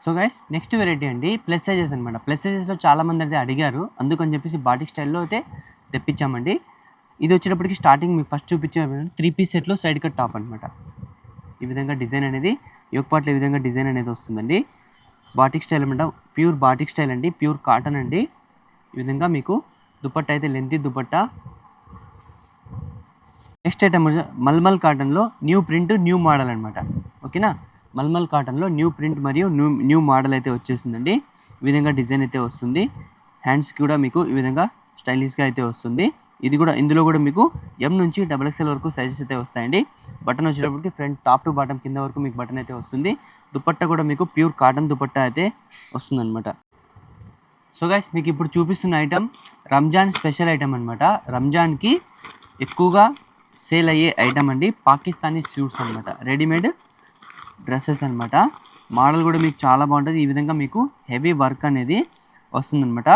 So guys next variety అండి plus sizes అనమాట. Plus సైజెస్లో చాలామంది అయితే అడిగారు, అందుకని చెప్పేసి బాటిక్ స్టైల్లో అయితే తెప్పించామండి. ఇది వచ్చేటప్పటికి స్టార్టింగ్ మీకు ఫస్ట్ చూపించే 3 పీస్ సెట్లో సైడ్ కట్ టాప్ అనమాట. ఈ విధంగా డిజైన్ అనేది యోగపాట్లో ఈ విధంగా డిజైన్ అనేది వస్తుందండి. బాటిక్ స్టైల్ అనమాట, ప్యూర్ బాటిక్ స్టైల్ అండి, ప్యూర్ కాటన్ అండి. ఈ విధంగా మీకు దుపట్టా అయితే lengthy dupatta. Next item mulmul కాటన్లో న్యూ ప్రింట్ న్యూ మోడల్ అనమాట. ఓకేనా, మల్మల్ కాటన్లో న్యూ ప్రింట్ మరియు న్యూ మోడల్ అయితే వచ్చేసిందండి. ఈ విధంగా డిజైన్ అయితే వస్తుంది. హ్యాండ్స్కి కూడా మీకు ఈ విధంగా స్టైలిష్గా అయితే వస్తుంది. ఇందులో కూడా మీకు ఎం నుంచి XXL వరకు సైజెస్ అయితే వస్తాయండి. బటన్ వచ్చేటప్పటికి ఫ్రంట్ టాప్ టు బాటమ్ కింద వరకు మీకు బటన్ అయితే వస్తుంది. దుపట్టా కూడా మీకు ప్యూర్ కాటన్ దుపట్టా అయితే వస్తుందన్నమాట. సో గైస్ మీకు ఇప్పుడు చూపిస్తున్న ఐటమ్ రంజాన్ స్పెషల్ ఐటమ్ అనమాట. రంజాన్కి ఎక్కువగా సేల్ అయ్యే ఐటమ్ అండి, పాకిస్తానీ సూట్స్ అనమాట, రెడీమేడ్ డ్రెస్సెస్ అనమాట. మోడల్ కూడా మీకు చాలా బాగుంటుంది. ఈ విధంగా మీకు హెవీ వర్క్ అనేది వస్తుందన్నమాట.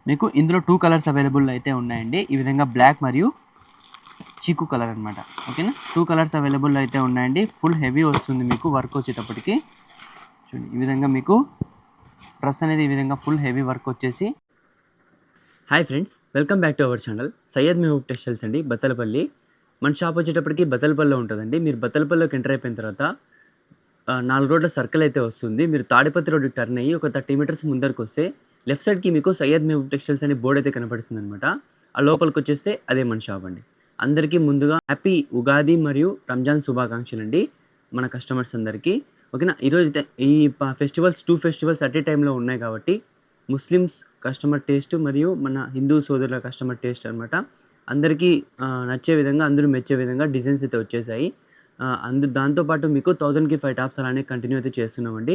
మీకు ఇందులో 2 కలర్స్ అవైలబుల్ అయితే ఉన్నాయండి. ఈ విధంగా బ్లాక్ మరియు చీకు కలర్ అనమాట. ఓకేనా, 2 కలర్స్ అవైలబుల్ అయితే ఉన్నాయండి. ఫుల్ హెవీ వస్తుంది మీకు వర్క్ వచ్చేటప్పటికి. చూడండి, ఈ విధంగా మీకు డ్రెస్ అనేది ఈ విధంగా ఫుల్ హెవీ వర్క్ వచ్చేసి. Hi friends, welcome back to our channel Syed Mehboob textiles అండి, బత్తలపల్లి. మన షాప్ వచ్చేటప్పటికి బత్తలపల్లిలో ఉంటుందండి. మీరు బత్తలపల్లిలోకి ఎంటర్ అయిపోయిన తర్వాత 4 రోడ్ల సర్కిల్ అయితే వస్తుంది. మీరు తాడిపత్రి రోడ్డుకి టర్న్ అయ్యి ఒక 30 మీటర్స్ ముందరికి వస్తే లెఫ్ట్ సైడ్కి మీకు సయ్యద్ మెహబూబ్ టెక్స్టైల్స్ అనే బోర్డు అయితే కనపడుతుంది అనమాట. ఆ లోపలికి వచ్చేస్తే అదే మన షాప్ అండి. అందరికీ ముందుగా హ్యాపీ ఉగాది మరియు రంజాన్ శుభాకాంక్షలు అండి మన కస్టమర్స్ అందరికీ. ఓకేనా, ఈరోజు అయితే ఈ ఫెస్టివల్స్ 2 ఫెస్టివల్స్ అట్ ఏ టైంలో ఉన్నాయి కాబట్టి ముస్లిమ్స్ కస్టమర్ టేస్ట్ మరియు మన హిందూ సోదరుల కస్టమర్ టేస్ట్ అనమాట. అందరికీ నచ్చే విధంగా, అందరూ మెచ్చే విధంగా డిజైన్స్ అయితే వచ్చేసాయి. దాంతోపాటు మీకు 1000కి 5 టాప్స్ అలానే కంటిన్యూ అయితే చేస్తున్నామండి.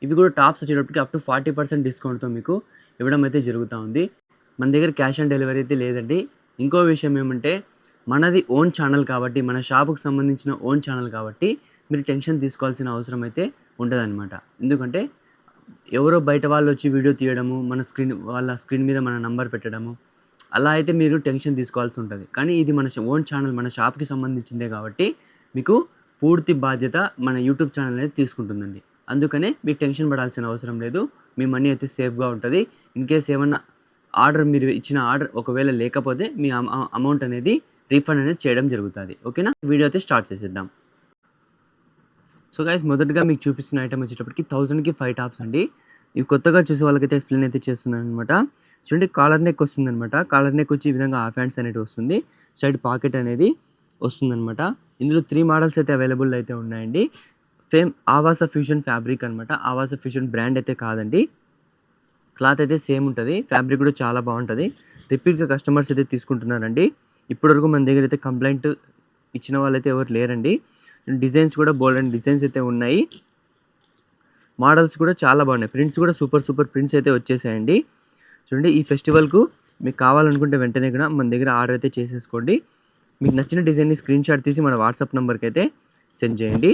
ఇవి కూడా టాప్స్ వచ్చేటప్పటికి అప్ టు 40% డిస్కౌంట్తో మీకు ఇవ్వడం అయితే జరుగుతూ ఉంది. మన దగ్గర క్యాష్ ఆన్ డెలివరీ అయితే లేదండి. ఇంకో విషయం ఏమంటే మనది ఓన్ ఛానల్ కాబట్టి, మన షాపుకి సంబంధించిన ఓన్ ఛానల్ కాబట్టి మీరు టెన్షన్ తీసుకోవాల్సిన అవసరం అయితే ఉండదన్నమాట. ఎందుకంటే ఎవరో బయట వాళ్ళు వచ్చి వీడియో తీయడము, వాళ్ళ స్క్రీన్ మీద మన నంబర్ పెట్టడము, అలా అయితే మీరు టెన్షన్ తీసుకోవాల్సి ఉంటుంది. కానీ ఇది మన ఓన్ ఛానల్, మన షాప్కి సంబంధించిందే కాబట్టి మీకు పూర్తి బాధ్యత మన యూట్యూబ్ ఛానల్ అనేది తీసుకుంటుందండి. అందుకనే మీకు టెన్షన్ పడాల్సిన అవసరం లేదు. మీ మనీ అయితే సేఫ్గా ఉంటుంది. ఇన్ కేస్ ఏమన్నా మీరు ఇచ్చిన ఆర్డర్ ఒకవేళ లేకపోతే మీ అమౌంట్ అనేది రీఫండ్ అనేది చేయడం జరుగుతుంది. ఓకేనా, వీడియో అయితే స్టార్ట్ చేసేద్దాం. సో గైస్, మొదటగా మీకు చూపిస్తున్న ఐటమ్ వచ్చేటప్పటికి 1000కి 5 టాప్స్ అండి. ఇవి కొత్తగా చూసే వాళ్ళకైతే ఎక్స్ప్లెయిన్ అయితే చేస్తున్నాను అనమాట. చూడండి, కాలర్ నెక్ వస్తుంది అనమాట. కాలర్ నెక్ వచ్చి ఈ విధంగా హాఫ్ హ్యాండ్స్ అనేది వస్తుంది, సైడ్ పాకెట్ అనేది వస్తుందన్నమాట. ఇందులో 3 మోడల్స్ అయితే అవైలబుల్ అయితే ఉన్నాయండి. ఆవాస ఫ్యూజన్ ఫ్యాబ్రిక్ అనమాట. ఆవాస ఫ్యూజన్ బ్రాండ్ అయితే కాదండి, క్లాత్ అయితే సేమ్ ఉంటుంది. ఫ్యాబ్రిక్ కూడా చాలా బాగుంటుంది. రిపీట్గా కస్టమర్స్ అయితే తీసుకుంటున్నారండి. ఇప్పటివరకు మన దగ్గర అయితే కంప్లైంట్ ఇచ్చిన వాళ్ళైతే ఎవరు లేరండి. డిజైన్స్ కూడా బోల్డ్ అండ్ డిజైన్స్ అయితే ఉన్నాయి. మోడల్స్ కూడా చాలా బాగున్నాయి. ప్రింట్స్ కూడా సూపర్ ప్రింట్స్ అయితే వచ్చేసాయండి. చూడండి, ఈ ఫెస్టివల్కు మీకు కావాలనుకుంటే వెంటనే కూడా మన దగ్గర ఆర్డర్ అయితే చేసేసుకోండి. మీకు నచ్చిన డిజైన్ని స్క్రీన్ షాట్ తీసి మన వాట్సాప్ నెంబర్కి అయితే సెండ్ చేయండి.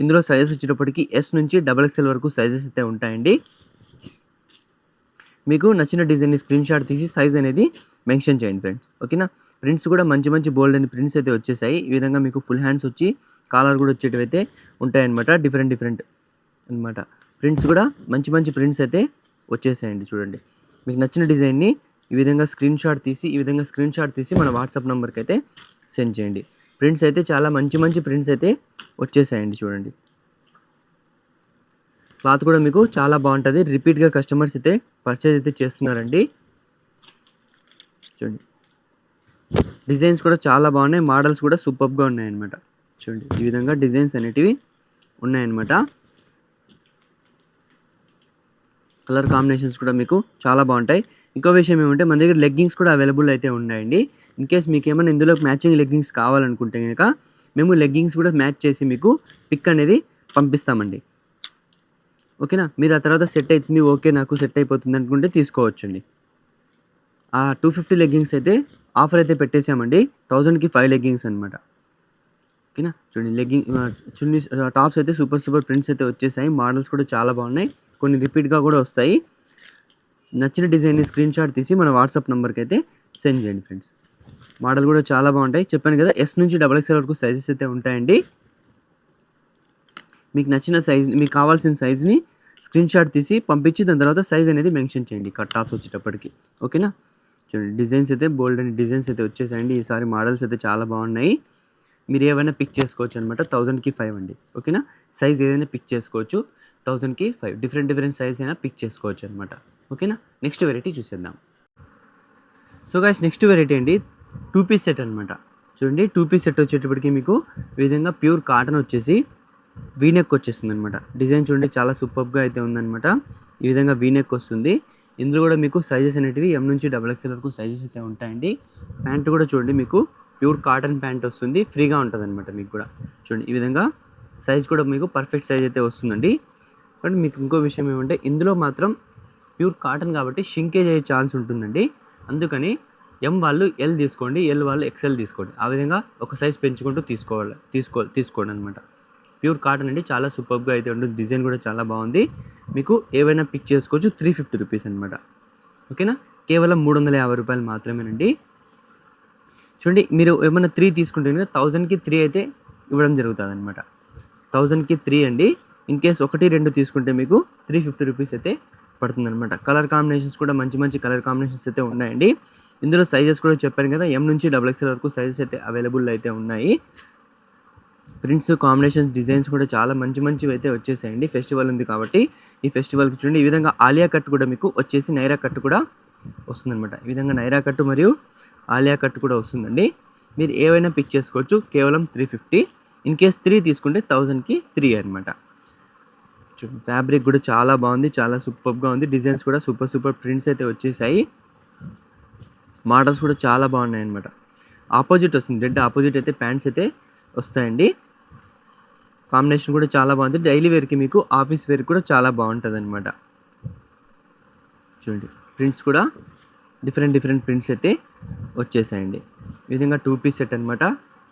ఇందులో సైజెస్ వచ్చేటప్పటికి S నుంచి XXL వరకు సైజెస్ అయితే ఉంటాయండి. మీకు నచ్చిన డిజైన్ని స్క్రీన్ షాట్ తీసి సైజ్ అనేది మెన్షన్ చేయండి ఫ్రెండ్స్. ఓకేనా, ప్రింట్స్ కూడా మంచి బోల్డ్ అని ప్రింట్స్ అయితే వచ్చేసాయి. ఈ విధంగా మీకు ఫుల్ హ్యాండ్స్ వచ్చి కాలర్ కూడా వచ్చేటివి అయితే ఉంటాయన్నమాట. డిఫరెంట్ అనమాట. ప్రింట్స్ కూడా మంచి ప్రింట్స్ అయితే వచ్చేసాయండి. చూడండి, మీకు నచ్చిన డిజైన్ని ఈ విధంగా స్క్రీన్ షాట్ తీసి మన వాట్సాప్ నెంబర్కి అయితే సెండ్ చేయండి. ప్రింట్స్ అయితే చాలా మంచి ప్రింట్స్ అయితే వచ్చేసాయండి. చూడండి, క్లాత్ కూడా మీకు చాలా బాగుంటుంది. రిపీట్గా కస్టమర్స్ అయితే పర్చేజ్ అయితే చేస్తున్నారండి. చూడండి, డిజైన్స్ కూడా చాలా బాగున్నాయి. మోడల్స్ కూడా సూపర్గా ఉన్నాయన్నమాట. చూడండి, ఈ విధంగా డిజైన్స్ అనేటివి ఉన్నాయన్నమాట. కలర్ కాంబినేషన్స్ కూడా మీకు చాలా బాగుంటాయి. ఇంకో విషయం ఏమంటే మన దగ్గర లెగ్గింగ్స్ కూడా అవైలబుల్ అయితే ఉన్నాయండి. ఇన్ కేస్ మీకు ఏమైనా ఇందులో మ్యాచింగ్ లెగ్గింగ్స్ కావాలనుకుంటే కనుక మేము లెగ్గింగ్స్ కూడా మ్యాచ్ చేసి మీకు పిక్ అనేది పంపిస్తామండి. ఓకేనా, మీరు ఆ తర్వాత సెట్ అవుతుంది, ఓకే నాకు సెట్ అయిపోతుంది అనుకుంటే తీసుకోవచ్చండి. ఆ 250 లెగ్గింగ్స్ అయితే ఆఫర్ అయితే పెట్టేసామండి. 1000కి 5 లెగ్గింగ్స్ అనమాట. ఓకేనా, చూడండి, టాప్స్ అయితే సూపర్ ప్రింట్స్ అయితే వచ్చేసాయి. మోడల్స్ కూడా చాలా బాగున్నాయి. కొన్ని రిపీట్గా కూడా వస్తాయి. నచ్చిన డిజైన్ని స్క్రీన్ షాట్ తీసి మన వాట్సాప్ నెంబర్కి అయితే సెండ్ చేయండి ఫ్రెండ్స్. మోడల్ కూడా చాలా బాగుంటాయి. చెప్పాను కదా, S నుంచి XXL వరకు సైజెస్ అయితే ఉంటాయండి. మీకు నచ్చిన సైజ్, మీకు కావాల్సిన సైజ్ని స్క్రీన్ షాట్ తీసి పంపించి దాని తర్వాత సైజ్ అనేది మెన్షన్ చేయండి కట్ టాప్స్ వచ్చేటప్పటికి. ఓకేనా? చూడండి డిజైన్స్ అయితే బోల్డ్ అండ్ డిజైన్స్ అయితే వచ్చేసాయండి. ఈసారి మోడల్స్ అయితే చాలా బాగున్నాయి. మీరు ఏవైనా పిక్ చేసుకోవచ్చు అనమాట. 1000కి 5 అండి. ఓకేనా? సైజ్ ఏదైనా పిక్ చేసుకోవచ్చు. 1000కి 5 డిఫరెంట్ సైజ్ అయినా పిక్ చేసుకోవచ్చు అనమాట. ఓకేనా? నెక్స్ట్ వెరైటీ చూసేద్దాం. సో గైస్ నెక్స్ట్ వెరైటీ అండి 2 పీస్ సెట్ అనమాట. చూడండి 2 పీస్ సెట్ వచ్చేటప్పటికి మీకు ఈ విధంగా ప్యూర్ కాటన్ వచ్చేసి వీనెక్ వచ్చేస్తుంది అనమాట. డిజైన్ చూడండి చాలా సూపర్గా అయితే ఉందన్నమాట. ఈ విధంగా వీనెక్ వస్తుంది. ఇందులో కూడా మీకు సైజెస్ అనేటివి M నుంచి XXL వరకు సైజెస్ అయితే ఉంటాయండి. ప్యాంట్ కూడా చూడండి మీకు ప్యూర్ కాటన్ ప్యాంట్ వస్తుంది. ఫ్రీగా ఉంటుంది అనమాట మీకు కూడా. చూడండి ఈ విధంగా సైజ్ కూడా మీకు పర్ఫెక్ట్ సైజ్ అయితే వస్తుందండి. కానీ మీకు ఇంకో విషయం ఏమంటే ఇందులో మాత్రం ప్యూర్ కాటన్ కాబట్టి షింకేజ్ అయ్యే ఛాన్స్ ఉంటుందండి. అందుకని M వాళ్ళు L తీసుకోండి, L వాళ్ళు XL తీసుకోండి. ఆ విధంగా ఒక సైజ్ పెంచుకుంటూ తీసుకోండి అనమాట. ప్యూర్ కాటన్ అండి చాలా సూపర్గా అయితే ఉంటుంది. డిజైన్ కూడా చాలా బాగుంది. మీకు ఏవైనా పిక్ చేసుకోవచ్చు. 350 రూపీస్ అనమాట. ఓకేనా? కేవలం 350 రూపాయలు మాత్రమేనండి. చూడండి మీరు ఏమైనా 3 తీసుకుంటే 1000కి 3 అయితే ఇవ్వడం జరుగుతుంది అనమాట. 1000కి 3 అండి. ఇన్ కేస్ 1, 2 తీసుకుంటే మీకు 350 రూపీస్ అయితే పడుతుంది అనమాట. కలర్ కాంబినేషన్స్ కూడా మంచి కలర్ కాంబినేషన్స్ అయితే ఉన్నాయండి. ఇందులో సైజెస్ కూడా చెప్పాను కదా, M నుంచి XXL వరకు సైజెస్ అయితే అవైలబుల్ అయితే ఉన్నాయి. ప్రింట్స్ కాంబినేషన్స్ డిజైన్స్ కూడా చాలా మంచివి అయితే వచ్చేసాయండి. ఫెస్టివల్ ఉంది కాబట్టి ఈ ఫెస్టివల్కి చూడండి ఈ విధంగా ఆలియా కట్ కూడా మీకు వచ్చేసి నైరా కట్ కూడా వస్తుందన్నమాట. ఈ విధంగా నైరా కట్ మరియు ఆలియా కట్ కూడా వస్తుందండి. మీరు ఏవైనా పిక్ చేసుకోవచ్చు. కేవలం 350. ఇన్ కేస్ 3 తీసుకుంటే 1000కి 3 అనమాట. ఫ్యాబ్రిక్ కూడా చాలా బాగుంది, చాలా సూపర్గా ఉంది. డిజైన్స్ కూడా సూపర్ ప్రింట్స్ అయితే వచ్చేసాయి. మోడల్స్ కూడా చాలా బాగున్నాయి అనమాట. ఆపోజిట్ వస్తుంది, రెడ్ ఆపోజిట్ అయితే ప్యాంట్స్ అయితే వస్తాయండి. కాంబినేషన్ కూడా చాలా బాగుంది. డైలీ వేర్కి మీకు ఆఫీస్ వేర్కి కూడా చాలా బాగుంటుంది అనమాట. చూడండి ప్రింట్స్ కూడా డిఫరెంట్ ప్రింట్స్ అయితే వచ్చేసాయండి. ఈ విధంగా 2 పీస్ సెట్ అనమాట.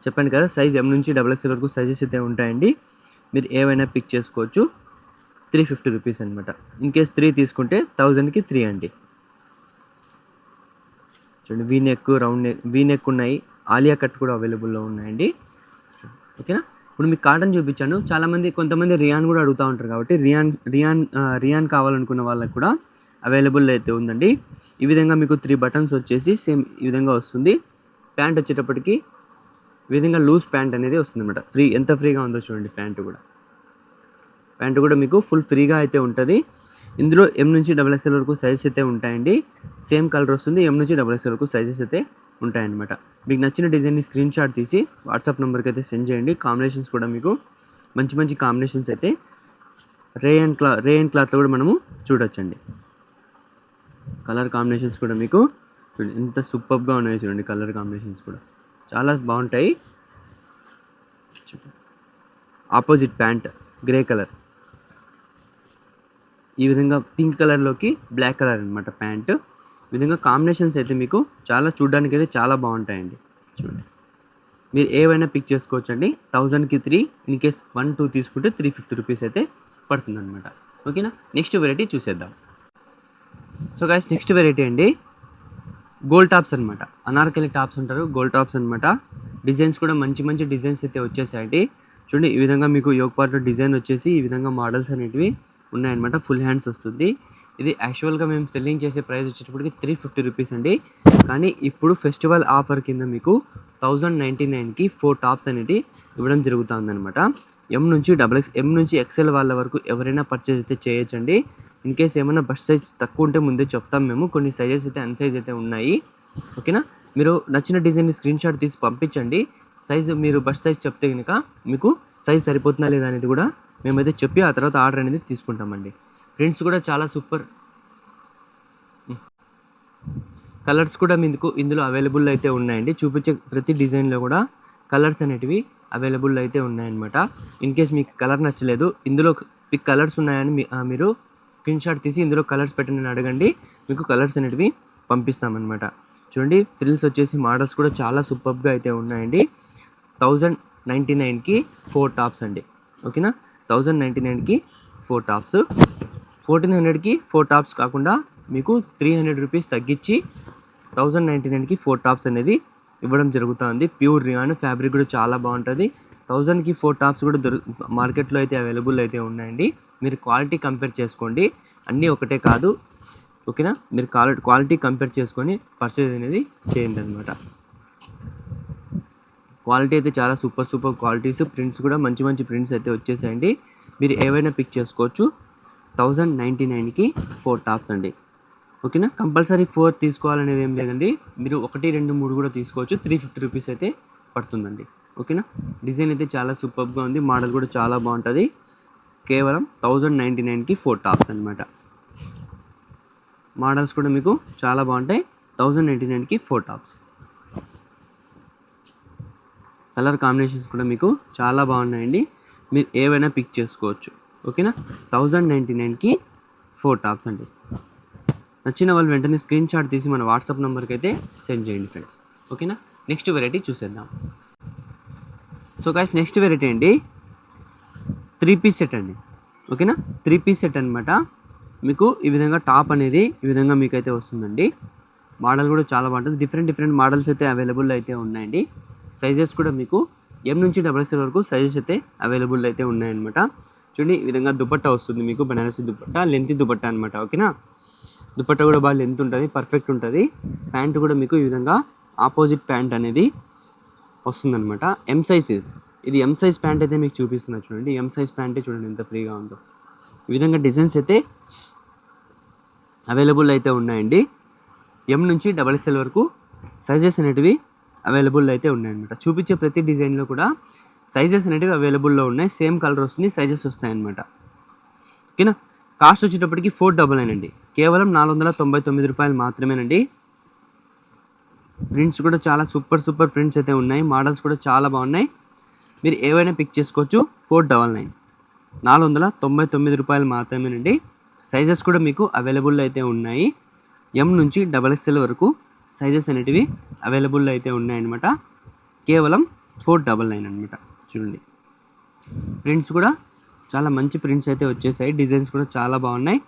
చెప్పండి కదా సైజ్ M నుంచి XXL వరకు సైజెస్ అయితే ఉంటాయండి. మీరు ఏవైనా పిక్ చేసుకోవచ్చు. 350 రూపీస్ అనమాట. ఇన్ కేస్ 3 తీసుకుంటే 1000కి 3 అండి. చూడండి వీ నెక్ ఉన్నాయి. ఆలియా కట్ కూడా అవైలబుల్లో ఉన్నాయండి. ఓకేనా? ఇప్పుడు మీకు కాటన్ చూపించాను. కొంతమంది రియాన్ కూడా అడుగుతూ ఉంటారు కాబట్టి రియాన్ కావాలనుకున్న వాళ్ళకి కూడా అవైలబుల్ అయితే ఉందండి. ఈ విధంగా మీకు 3 బటన్స్ వచ్చేసి సేమ్ ఈ విధంగా వస్తుంది. ప్యాంట్ వచ్చేటప్పటికి ఈ విధంగా లూజ్ ప్యాంట్ అనేది వస్తుంది అనమాట. ఎంత ఫ్రీగా ఉందో చూడండి. ప్యాంట్ కూడా మీకు ఫుల్ ఫ్రీగా అయితే ఉంటుంది. ఇందులో M నుంచి XXL వరకు సైజెస్ అయితే ఉంటాయండి. సేమ్ కలర్ వస్తుంది. M నుంచి XXL వరకు సైజెస్ అయితే ఉంటాయన్నమాట. మీకు నచ్చిన డిజైన్ని స్క్రీన్ షాట్ తీసి వాట్సాప్ నెంబర్కి అయితే సెండ్ చేయండి. కాంబినేషన్స్ కూడా మీకు మంచి కాంబినేషన్స్ అయితే రేయన్ క్లాత్లో కూడా మనము చూడొచ్చండి. కలర్ కాంబినేషన్స్ కూడా మీకు చూడండి ఎంత సూపర్గా ఉన్నాయో చూడండి. కలర్ కాంబినేషన్స్ కూడా చాలా బాగుంటాయి. ఆపోజిట్ ప్యాంట్ గ్రే కలర్, ఈ విధంగా పింక్ కలర్లోకి బ్లాక్ కలర్ అనమాట ప్యాంట్. ఈ విధంగా కాంబినేషన్స్ అయితే మీకు చాలా చూడడానికి అయితే చాలా బాగుంటాయండి. చూడండి మీరు ఏవైనా పిక్ చేసుకోవచ్చు అండి. 1000కి 3. ఇన్ కేస్ 1, 2 తీసుకుంటే 350 రూపీస్ అయితే పడుతుంది అనమాట. ఓకేనా? నెక్స్ట్ వెరైటీ చూసేద్దాం. సో గైస్ నెక్స్ట్ వెరైటీ అండి గోల్డ్ టాప్స్ అనమాట. అనార్కలి టాప్స్ ఉంటారు, గోల్డ్ టాప్స్ అనమాట. డిజైన్స్ కూడా మంచి డిజైన్స్ అయితే వచ్చేసాయండి. చూడండి ఈ విధంగా మీకు యోగ్ పార్ట్ డిజైన్ వచ్చేసి ఈ విధంగా మోడల్స్ అనేటివి ఉన్నాయన్నమాట. ఫుల్ హ్యాండ్స్ వస్తుంది. ఇది యాక్చువల్గా మేము సెల్లింగ్ చేసే ప్రైస్ వచ్చేటప్పటికి 350 రూపీస్ అండి. కానీ ఇప్పుడు ఫెస్టివల్ ఆఫర్ కింద మీకు 1099కి 4 టాప్స్ అనేవి ఇవ్వడం జరుగుతుంది అనమాట. M నుంచి XL వాళ్ళ వరకు ఎవరైనా పర్చేజ్ అయితే చేయొచ్చండి. ఇన్ కేస్ ఏమైనా బస్ట్ సైజ్ తక్కువ ఉంటే ముందే చెప్తాం మేము. కొన్ని సైజెస్ అయితే అన్సైజ్ అయితే ఉన్నాయి. ఓకేనా? మీరు నచ్చిన డిజైన్ని స్క్రీన్ షాట్ తీసి పంపించండి. సైజు మీరు బస్ట్ సైజ్ చెప్తే కనుక మీకు సైజ్ సరిపోతుందా లేదా అనేది కూడా మేమైతే చెప్పి ఆ తర్వాత ఆర్డర్ అనేది తీసుకుంటామండి. ప్రింట్స్ కూడా చాలా సూపర్. కలర్స్ కూడా మీకు ఇందులో అవైలబుల్ అయితే ఉన్నాయండి. చూపించే ప్రతి డిజైన్లో కూడా కలర్స్ అనేటివి అవైలబుల్ అయితే ఉన్నాయన్నమాట. ఇన్ కేస్ మీకు కలర్ నచ్చలేదు, ఇందులో మీకు కలర్స్ ఉన్నాయని మీరు స్క్రీన్ షాట్ తీసి ఇందులో కలర్స్ పెట్టండి అడగండి. మీకు కలర్స్ అనేటివి పంపిస్తామన్నమాట. చూడండి ఫ్రిల్స్ వచ్చేసి మోడల్స్ కూడా చాలా సూపర్గా అయితే ఉన్నాయండి. 1099కి 4 టాప్స్ అండి. ఓకేనా? 1099కి 4 టాప్స్. 1400కి 4 టాప్స్ కాకుండా మీకు 300 రూపీస్ తగ్గించి 1099కి 4 టాప్స్ అనేది ఇవ్వడం జరుగుతుంది. ప్యూర్ రియాన్ ఫ్యాబ్రిక్ కూడా చాలా బాగుంటుంది. 1000కి 4 టాప్స్ కూడా మార్కెట్లో అయితే అవైలబుల్ అయితే ఉన్నాయండి. మీరు క్వాలిటీ కంపేర్ చేసుకోండి, అన్నీ ఒకటే కాదు, ఓకేనా. మీరు క్వాలిటీ కంపేర్ చేసుకొని పర్చేజ్ అనేది చేయండి అనమాట. క్వాలిటీ అయితే చాలా సూపర్ క్వాలిటీస్, ప్రింట్స్ కూడా మంచి ప్రింట్స్ అయితే వచ్చేసాయండి. మీరు ఏవైనా పిక్ చేసుకోవచ్చు. 1099కి 4 టాప్స్ అండి, ఓకేనా. కంపల్సరీ 4 తీసుకోవాలనేది ఏం లేదండి, మీరు 1, 2, 3 కూడా తీసుకోవచ్చు. 350 రూపీస్ అయితే పడుతుందండి, ఓకేనా. డిజైన్ అయితే చాలా సూపర్గా ఉంది, మోడల్ కూడా చాలా బాగుంటుంది. కేవలం 1099కి 4 టాప్స్ అనమాట. మోడల్స్ కూడా మీకు చాలా బాగుంటాయి. 1099కి 4 టాప్స్. కలర్ కాంబినేషన్స్ కూడా మీకు చాలా బాగున్నాయండి, మీరు ఏవైనా పిక్ చేసుకోవచ్చు, ఓకేనా. 1099కి 4 టాప్స్ అండి. నచ్చిన వాళ్ళు వెంటనే స్క్రీన్ షాట్ తీసి మన వాట్సాప్ నెంబర్కి అయితే సెండ్ చేయండి ఫ్రెండ్స్, ఓకేనా. నెక్స్ట్ వెరైటీ చూసేద్దాం. సో గైస్, నెక్స్ట్ వెరైటీ అండి 3 పీస్ సెట్ అండి, ఓకేనా. 3 పీస్ సెట్ అనమాట. మీకు ఈ విధంగా టాప్ అనేది ఈ విధంగా మీకైతే వస్తుందండి. మోడల్ కూడా చాలా బాగుంటుంది. డిఫరెంట్ మోడల్స్ అయితే అవైలబుల్ అయితే ఉన్నాయండి. సైజెస్ కూడా మీకు M నుంచి XXL వరకు సైజెస్ అయితే అవైలబుల్ అయితే ఉన్నాయన్నమాట. చూడండి, ఈ విధంగా దుపట్టా వస్తుంది మీకు, బనారసి దుపట్టా, లెంత్ దుపట్టా అనమాట, ఓకేనా. దుపట్టా కూడా బాగా లెంత్ ఉంటుంది, పర్ఫెక్ట్ ఉంటుంది. ప్యాంట్ కూడా మీకు ఈ విధంగా ఆపోజిట్ ప్యాంట్ అనేది వస్తుందన్నమాట. M సైజ్ ఇది M సైజ్ ప్యాంట్ అయితే మీకు చూపిస్తున్నా చూడండి. M సైజ్ ప్యాంటే చూడండి ఎంత ఫ్రీగా ఉందో. ఈ విధంగా డిజైన్స్ అయితే అవైలబుల్ అయితే ఉన్నాయండి. M నుంచి XXL వరకు సైజెస్ అనేటివి అవైలబుల్ అయితే ఉన్నాయన్నమాట. చూపించే ప్రతి డిజైన్లో కూడా సైజెస్ అనేటివి అవైలబుల్లో ఉన్నాయి. సేమ్ కలర్ వస్తుంది, సైజెస్ వస్తాయన్నమాట, ఓకేనా. కాస్ట్ వచ్చేటప్పటికి 499 అండి, కేవలం 499 రూపాయలు మాత్రమేనండి. ప్రింట్స్ కూడా చాలా సూపర్ ప్రింట్స్ అయితే ఉన్నాయి, మోడల్స్ కూడా చాలా బాగున్నాయి. మీరు ఏవైనా పిక్ చేసుకోవచ్చు. 499, 499 రూపాయలు మాత్రమేనండి. సైజెస్ కూడా మీకు అవైలబుల్ అయితే ఉన్నాయి. M నుంచి XXL వరకు సైజెస్ అనేటివి అవైలబుల్ అయితే ఉన్నాయన్నమాట. కేవలం 499 అనమాట. చూడండి, ప్రింట్స్ కూడా చాలా మంచి ప్రింట్స్ అయితే వచ్చేసాయి, డిజైన్స్ కూడా చాలా బాగున్నాయి.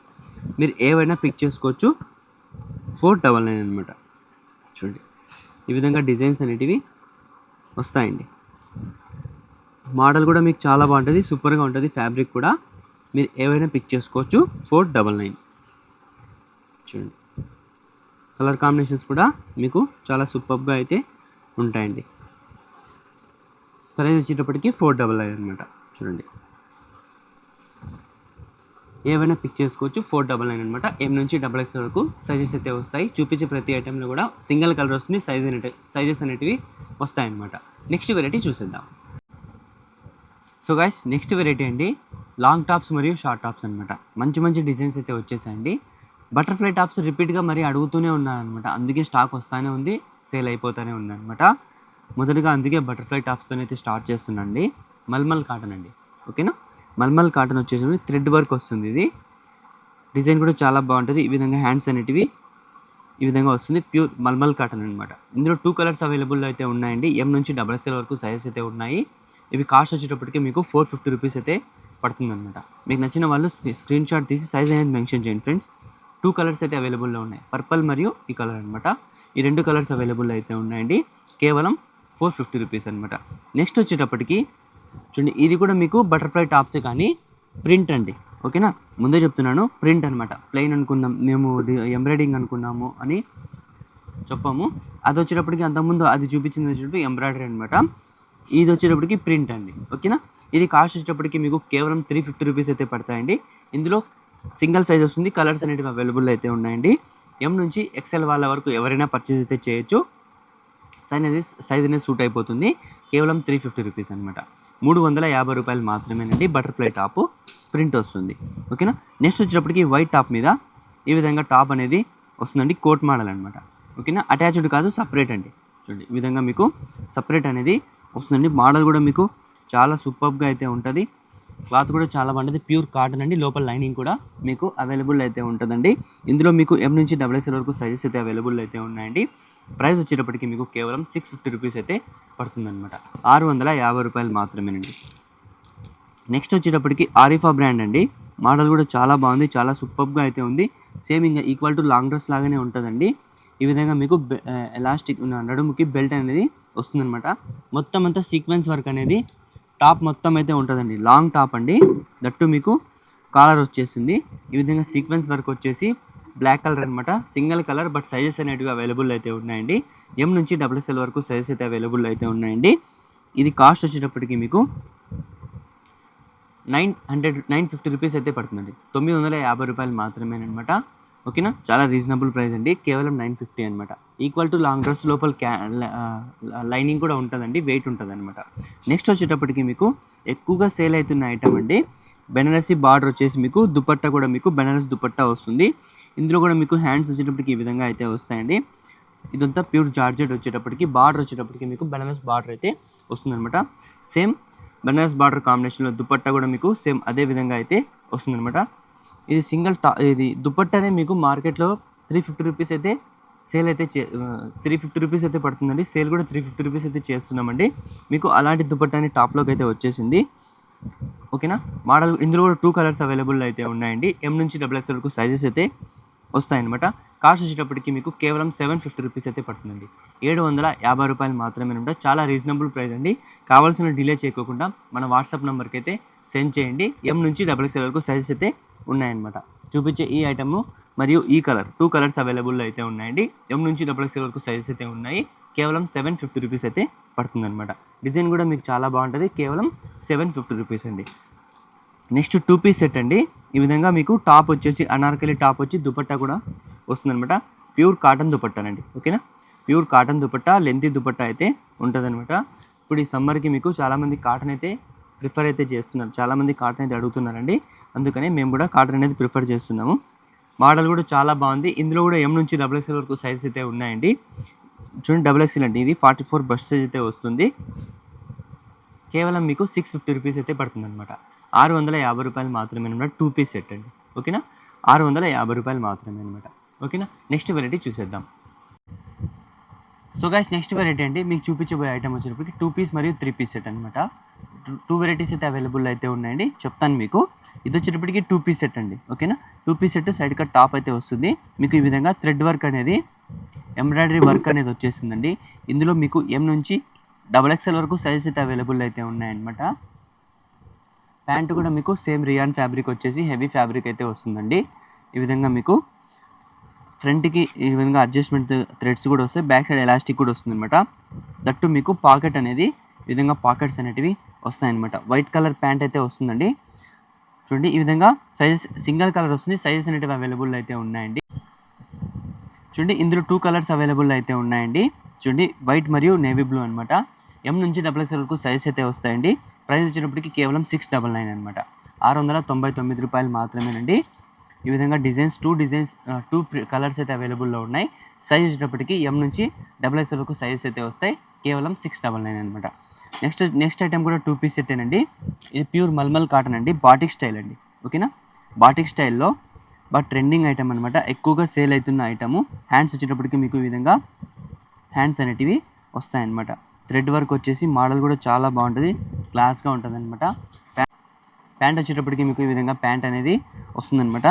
మీరు ఏవైనా పిక్ చేసుకోవచ్చు. 499 అనమాట. చూడండి, ఈ విధంగా డిజైన్స్ అనేటివి వస్తాయండి. మోడల్ కూడా మీకు చాలా బాగుంటుంది, సూపర్గా ఉంటుంది. ఫ్యాబ్రిక్ కూడా మీరు ఏవైనా పిక్ చేసుకోవచ్చు. 499. చూడండి, కలర్ కాంబినేషన్స్ కూడా మీకు చాలా సూపర్గా అయితే ఉంటాయండి. ప్రైస్ వచ్చేటప్పటికి 499 అనమాట. చూడండి, ఏవైనా పిక్ చేసుకోవచ్చు. 499 అనమాట. M నుంచి XXL వరకు సైజెస్ అయితే వస్తాయి. చూపించే ప్రతి ఐటెంలో కూడా సింగిల్ కలర్ వస్తుంది, సైజెస్ అనేటివి వస్తాయన్నమాట. నెక్స్ట్ వెరైటీ చూసేద్దాం. సో గైస్, నెక్స్ట్ వెరైటీ అండి లాంగ్ టాప్స్ మరియు షార్ట్ టాప్స్ అనమాట. మంచి డిజైన్స్ అయితే వచ్చేసాయండి. బటర్ఫ్లై టాప్స్ రిపీట్గా మరీ అడుగుతూనే ఉన్నారనమాట, అందుకే స్టాక్ వస్తూనే ఉంది, సేల్ అయిపోతూనే ఉందన్నమాట. మొదటగా అందుకే బటర్ఫ్లై టాప్స్తో అయితే స్టార్ట్ చేస్తున్నాండి. మల్మల్ కాటన్ అండి, ఓకేనా. మల్మల్ కాటన్ వచ్చేసి థ్రెడ్ వర్క్ వస్తుంది. ఇది డిజైన్ కూడా చాలా బాగుంటుంది. ఈ విధంగా హ్యాండ్స్ అనేటివి ఈ విధంగా వస్తుంది. ప్యూర్ మల్మల్ కాటన్ అనమాట. ఇందులో 2 కలర్స్ అవైలబుల్ అయితే ఉన్నాయండి. M నుంచి XXL వరకు సైజెస్ అయితే ఉన్నాయి. ఇవి కాస్ట్ వచ్చేటప్పటికి మీకు 450 రూపీస్ అయితే పడుతుందన్నమాట. మీకు నచ్చిన వాళ్ళు స్క్రీన్ షాట్ తీసి సైజ్ అనేది మెన్షన్ చేయండి ఫ్రెండ్స్. 2 కలర్స్ అయితే అవైలబుల్లో ఉన్నాయి, పర్పుల్ మరియు ఈ కలర్ అనమాట. ఈ 2 కలర్స్ అవైలబుల్ అయితే ఉన్నాయండి. కేవలం 450 రూపీస్ అనమాట. నెక్స్ట్ వచ్చేటప్పటికి చూడండి, ఇది కూడా మీకు బటర్ఫ్లై టాప్సే కానీ ప్రింట్ అండి, ఓకేనా. ముందే చెప్తున్నాను, ప్రింట్ అనమాట. ప్లెయిన్ అనుకుందాం మేము, ఎంబ్రాయిడింగ్ అనుకున్నాము అని చెప్పాము. అది వచ్చేటప్పటికి అంతకుముందు అది చూపించింది వచ్చేటప్పుడు ఎంబ్రాయిడరీ అనమాట. ఇది వచ్చేటప్పటికి ప్రింట్ అండి, ఓకేనా. ఇది కాస్ట్ వచ్చేటప్పటికి మీకు కేవలం 350 రూపీస్ అయితే పడతాయండి. ఇందులో సింగిల్ సైజ్ వస్తుంది, కలర్స్ అనేటివి అవైలబుల్ అయితే ఉన్నాయండి. M నుంచి XL వాళ్ళ వరకు ఎవరైనా పర్చేస్ అయితే చేయొచ్చు. సైజ్ అనేది సూట్ అయిపోతుంది. కేవలం 350 రూపీస్ అనమాట. 350 రూపాయలు మాత్రమేనండి. బటర్ఫ్లై టాప్ ప్రింట్ వస్తుంది, ఓకేనా. నెక్స్ట్ వచ్చేటప్పటికి వైట్ టాప్ మీద ఈ విధంగా టాప్ అనేది వస్తుందండి, కోట్ మోడల్ అనమాట, ఓకేనా. అటాచ్డ్ కాదు, సపరేట్ అండి. చూడండి, ఈ విధంగా మీకు సపరేట్ అనేది వస్తుందండి. మోడల్ కూడా మీకు చాలా సూపర్గా అయితే ఉంటుంది. క్లాత్ కూడా చాలా బాగుంటుంది, ప్యూర్ కాటన్ అండి. లోపల లైనింగ్ కూడా మీకు అవైలబుల్ అయితే ఉంటుందండి. ఇందులో మీకు M నుంచి XXL వరకు సైజెస్ అయితే అవైలబుల్ అయితే ఉన్నాయండి. ప్రైస్ వచ్చేటప్పటికి మీకు కేవలం 650 రూపీస్ అయితే పడుతుందన్నమాట. 650 రూపాయలు మాత్రమేనండి. నెక్స్ట్ వచ్చేటప్పటికి ఆరిఫా బ్రాండ్ అండి. మోడల్ కూడా చాలా బాగుంది, చాలా సూపర్గా అయితే ఉంది. సేమ్ ఇంకా ఈక్వల్ టు లాంగ్ డ్రెస్ లాగానే ఉంటుందండి. ఈ విధంగా మీకు ఎలాస్టిక్ నడుముకి బెల్ట్ అనేది వస్తుందన్నమాట. మొత్తం అంతా సీక్వెన్స్ వర్క్ అనేది టాప్ మొత్తం అయితే ఉంటుందండి, లాంగ్ టాప్ అండి. దట్టు మీకు కాలర్ వచ్చేసింది ఈ విధంగా. సీక్వెన్స్ వర్క్ వచ్చేసి బ్లాక్ కలర్ అనమాట, సింగిల్ కలర్. బట్ సైజెస్ అనేటివి అవైలబుల్ అయితే ఉన్నాయండి. ఎం నుంచి XXL వరకు సైజెస్ అయితే అవైలబుల్ అయితే ఉన్నాయండి. ఇది కాస్ట్ వచ్చేటప్పటికి మీకు 950 రూపీస్ అయితే పడుతుందండి. 950 రూపాయలు మాత్రమేనమాట. ఓకేనా, చాలా రీజనబుల్ ప్రైస్ అండి, కేవలం 950 అనమాట. ఈక్వల్ టు లాంగ్ డ్రెస్ లోపల లైనింగ్ కూడా ఉంటుందండి, వెయిట్ ఉంటుంది అనమాట. నెక్స్ట్ వచ్చేటప్పటికి మీకు ఎక్కువగా సేల్ అవుతున్న ఐటమ్ అండి, బెనారసీ బార్డర్ వచ్చేసి మీకు దుపట్టా కూడా మీకు బెనారస్ దుపట్టా వస్తుంది. ఇందులో కూడా మీకు హ్యాండ్స్ వచ్చేటప్పటికి ఈ విధంగా అయితే వస్తాయండి. ఇదంతా ప్యూర్ జార్జెట్ వచ్చేటప్పటికి, బార్డర్ వచ్చేటప్పటికి మీకు బెనారస్ బార్డర్ అయితే వస్తుందన్నమాట. సేమ్ బెనారస్ బార్డర్ కాంబినేషన్లో దుపట్టా కూడా మీకు సేమ్ అదే విధంగా అయితే వస్తుందన్నమాట. ఇది సింగిల్ ఇది దుపట్టానే మీకు మార్కెట్లో 350 రూపీస్ అయితే సేల్ అయితే 350 రూపీస్ అయితే పడుతుందండి. సేల్ కూడా 350 రూపీస్ అయితే చేస్తున్నామండి. మీకు అలాంటి దుపట్టాని టాప్లోకి అయితే వచ్చేసింది. ఓకేనా, మోడల్ ఇందులో కూడా 2 కలర్స్ అవైలబుల్ అయితే ఉన్నాయండి. ఎం నుంచి XXL వరకు సైజెస్ అయితే వస్తాయన్నమాట. కాస్ట్ వచ్చేటప్పటికి మీకు కేవలం 750 రూపీస్ అయితే పడుతుందండి. 750 రూపాయలు మాత్రమే ఉంటాయి. చాలా రీజనబుల్ ప్రైస్ అండి. కావాల్సిన డిలే చేయకోకుండా మన వాట్సాప్ నెంబర్కి అయితే సెండ్ చేయండి. ఎం నుంచి XXL వరకు సైజెస్ అయితే ఉన్నాయన్నమాట. చూపించే ఈ ఐటమ్ మరియు ఈ కలర్ 2 కలర్స్ అవైలబుల్ అయితే ఉన్నాయండి. ఎం నుంచి XXL వరకు సైజెస్ అయితే ఉన్నాయి. కేవలం 750 రూపీస్ అయితే పడుతుందన్నమాట. డిజైన్ కూడా మీకు చాలా బాగుంటుంది. కేవలం 750 రూపీస్ అండి. నెక్స్ట్ 2 పీస్ సెట్ అండి. ఈ విధంగా మీకు టాప్ వచ్చేసి అనార్కలి టాప్ వచ్చి దుపట్టా కూడా వస్తుందన్నమాట. ప్యూర్ కాటన్ దుపట్టానండి. ఓకేనా, pure cotton dupatta, lengthy dupatta అయితే ఉంటుందన్నమాట. ఇప్పుడు ఈ సమ్మర్కి మీకు చాలామంది కాటన్ అయితే ప్రిఫర్ అయితే చేస్తున్నారు, చాలామంది కాటన్ అయితే అడుగుతున్నారండి. అందుకనే మేము కూడా కాటన్ అనేది ప్రిఫర్ చేస్తున్నాము. మోడల్ కూడా చాలా బాగుంది. ఇందులో కూడా ఎం నుంచి XXL వరకు సైజ్ అయితే ఉన్నాయండి. చూడండి, XXL అండి, ఇది 44 బస్ట్ సైజ్ అయితే వస్తుంది. కేవలం మీకు 650 రూపీస్ అయితే పడుతుంది అనమాట. 650 రూపాయలు మాత్రమే అనమాట. 2 పీస్ సెట్ అండి. ఓకేనా, 650 రూపాయలు మాత్రమే అనమాట. ఓకేనా, నెక్స్ట్ వెరైటీ చూసేద్దాం. సో గైస్, నెక్స్ట్ వెరైటీ అండి మీకు చూపించబోయే ఐటమ్ వచ్చేటప్పటికి 2 పీస్ మరియు 3 పీస్ సెట్ అనమాట. 2 వెరైటీస్ అయితే అవైలబుల్ అయితే ఉన్నాయండి, చెప్తాను మీకు. ఇది వచ్చేటప్పటికి 2 పీస్ సెట్ అండి. ఓకేనా, 2 piece set side cut top అయితే వస్తుంది. మీకు ఈ విధంగా థ్రెడ్ వర్క్ అనేది, ఎంబ్రాయిడరీ వర్క్ అనేది వచ్చేసిందండి. ఇందులో మీకు ఎం నుంచి XXL వరకు సైజెస్ అయితే అవైలబుల్ అయితే ఉన్నాయన్నమాట. ప్యాంట్ కూడా మీకు సేమ్ రియాన్ ఫ్యాబ్రిక్ వచ్చేసి హెవీ ఫ్యాబ్రిక్ అయితే వస్తుందండి. ఈ విధంగా మీకు ఫ్రంట్కి ఈ విధంగా అడ్జస్ట్మెంట్ థ్రెడ్స్ కూడా వస్తాయి, బ్యాక్ సైడ్ ఎలాస్టిక్ కూడా వస్తుంది అనమాట. దట్టు మీకు పాకెట్ అనేది ఈ విధంగా పాకెట్స్ అనేటివి వస్తాయన్నమాట. వైట్ కలర్ ప్యాంట్ అయితే వస్తుందండి. చూడండి, ఈ విధంగా సైజెస్ సింగిల్ కలర్ వస్తుంది. సైజెస్ అనేటివి అవైలబుల్ అయితే ఉన్నాయండి. చూడండి, ఇందులో 2 కలర్స్ అవైలబుల్ అయితే ఉన్నాయండి. చూడండి, వైట్ మరియు నేవీ బ్లూ అనమాట. ఎం నుంచి XXL వరకు సైజ్ అయితే వస్తాయండి. ప్రైస్ వచ్చేటప్పటికి కేవలం 699 అనమాట. 699 రూపాయలు మాత్రమేనండి. ఈ విధంగా డిజైన్స్ 2 కలర్స్ అయితే అవైలబుల్లో ఉన్నాయి. సైజ్ వచ్చేటప్పటికి ఎం నుంచి XXL వరకు సైజెస్ అయితే వస్తాయి. కేవలం 699 అనమాట. నెక్స్ట్ ఐటమ్ కూడా 2 పీస్ సెట్టేనండి. ఇది ప్యూర్ మల్మల్ కాటన్ అండి, బాటిక్ స్టైల్ అండి. ఓకేనా, బాటిక్ స్టైల్లో బాగా ట్రెండింగ్ ఐటమ్ అనమాట, ఎక్కువగా సేల్ అవుతున్న ఐటము. హ్యాండ్స్ వచ్చేటప్పటికి మీకు ఈ విధంగా హ్యాండ్స్ అనేటివి వస్తాయన్నమాట. థ్రెడ్ వర్క్ వచ్చేసి మోడల్ కూడా చాలా బాగుంటుంది, క్లాస్గా ఉంటుంది అనమాట. ప్యాంట్ వచ్చేటప్పటికి మీకు ఈ విధంగా ప్యాంట్ అనేది వస్తుందన్నమాట.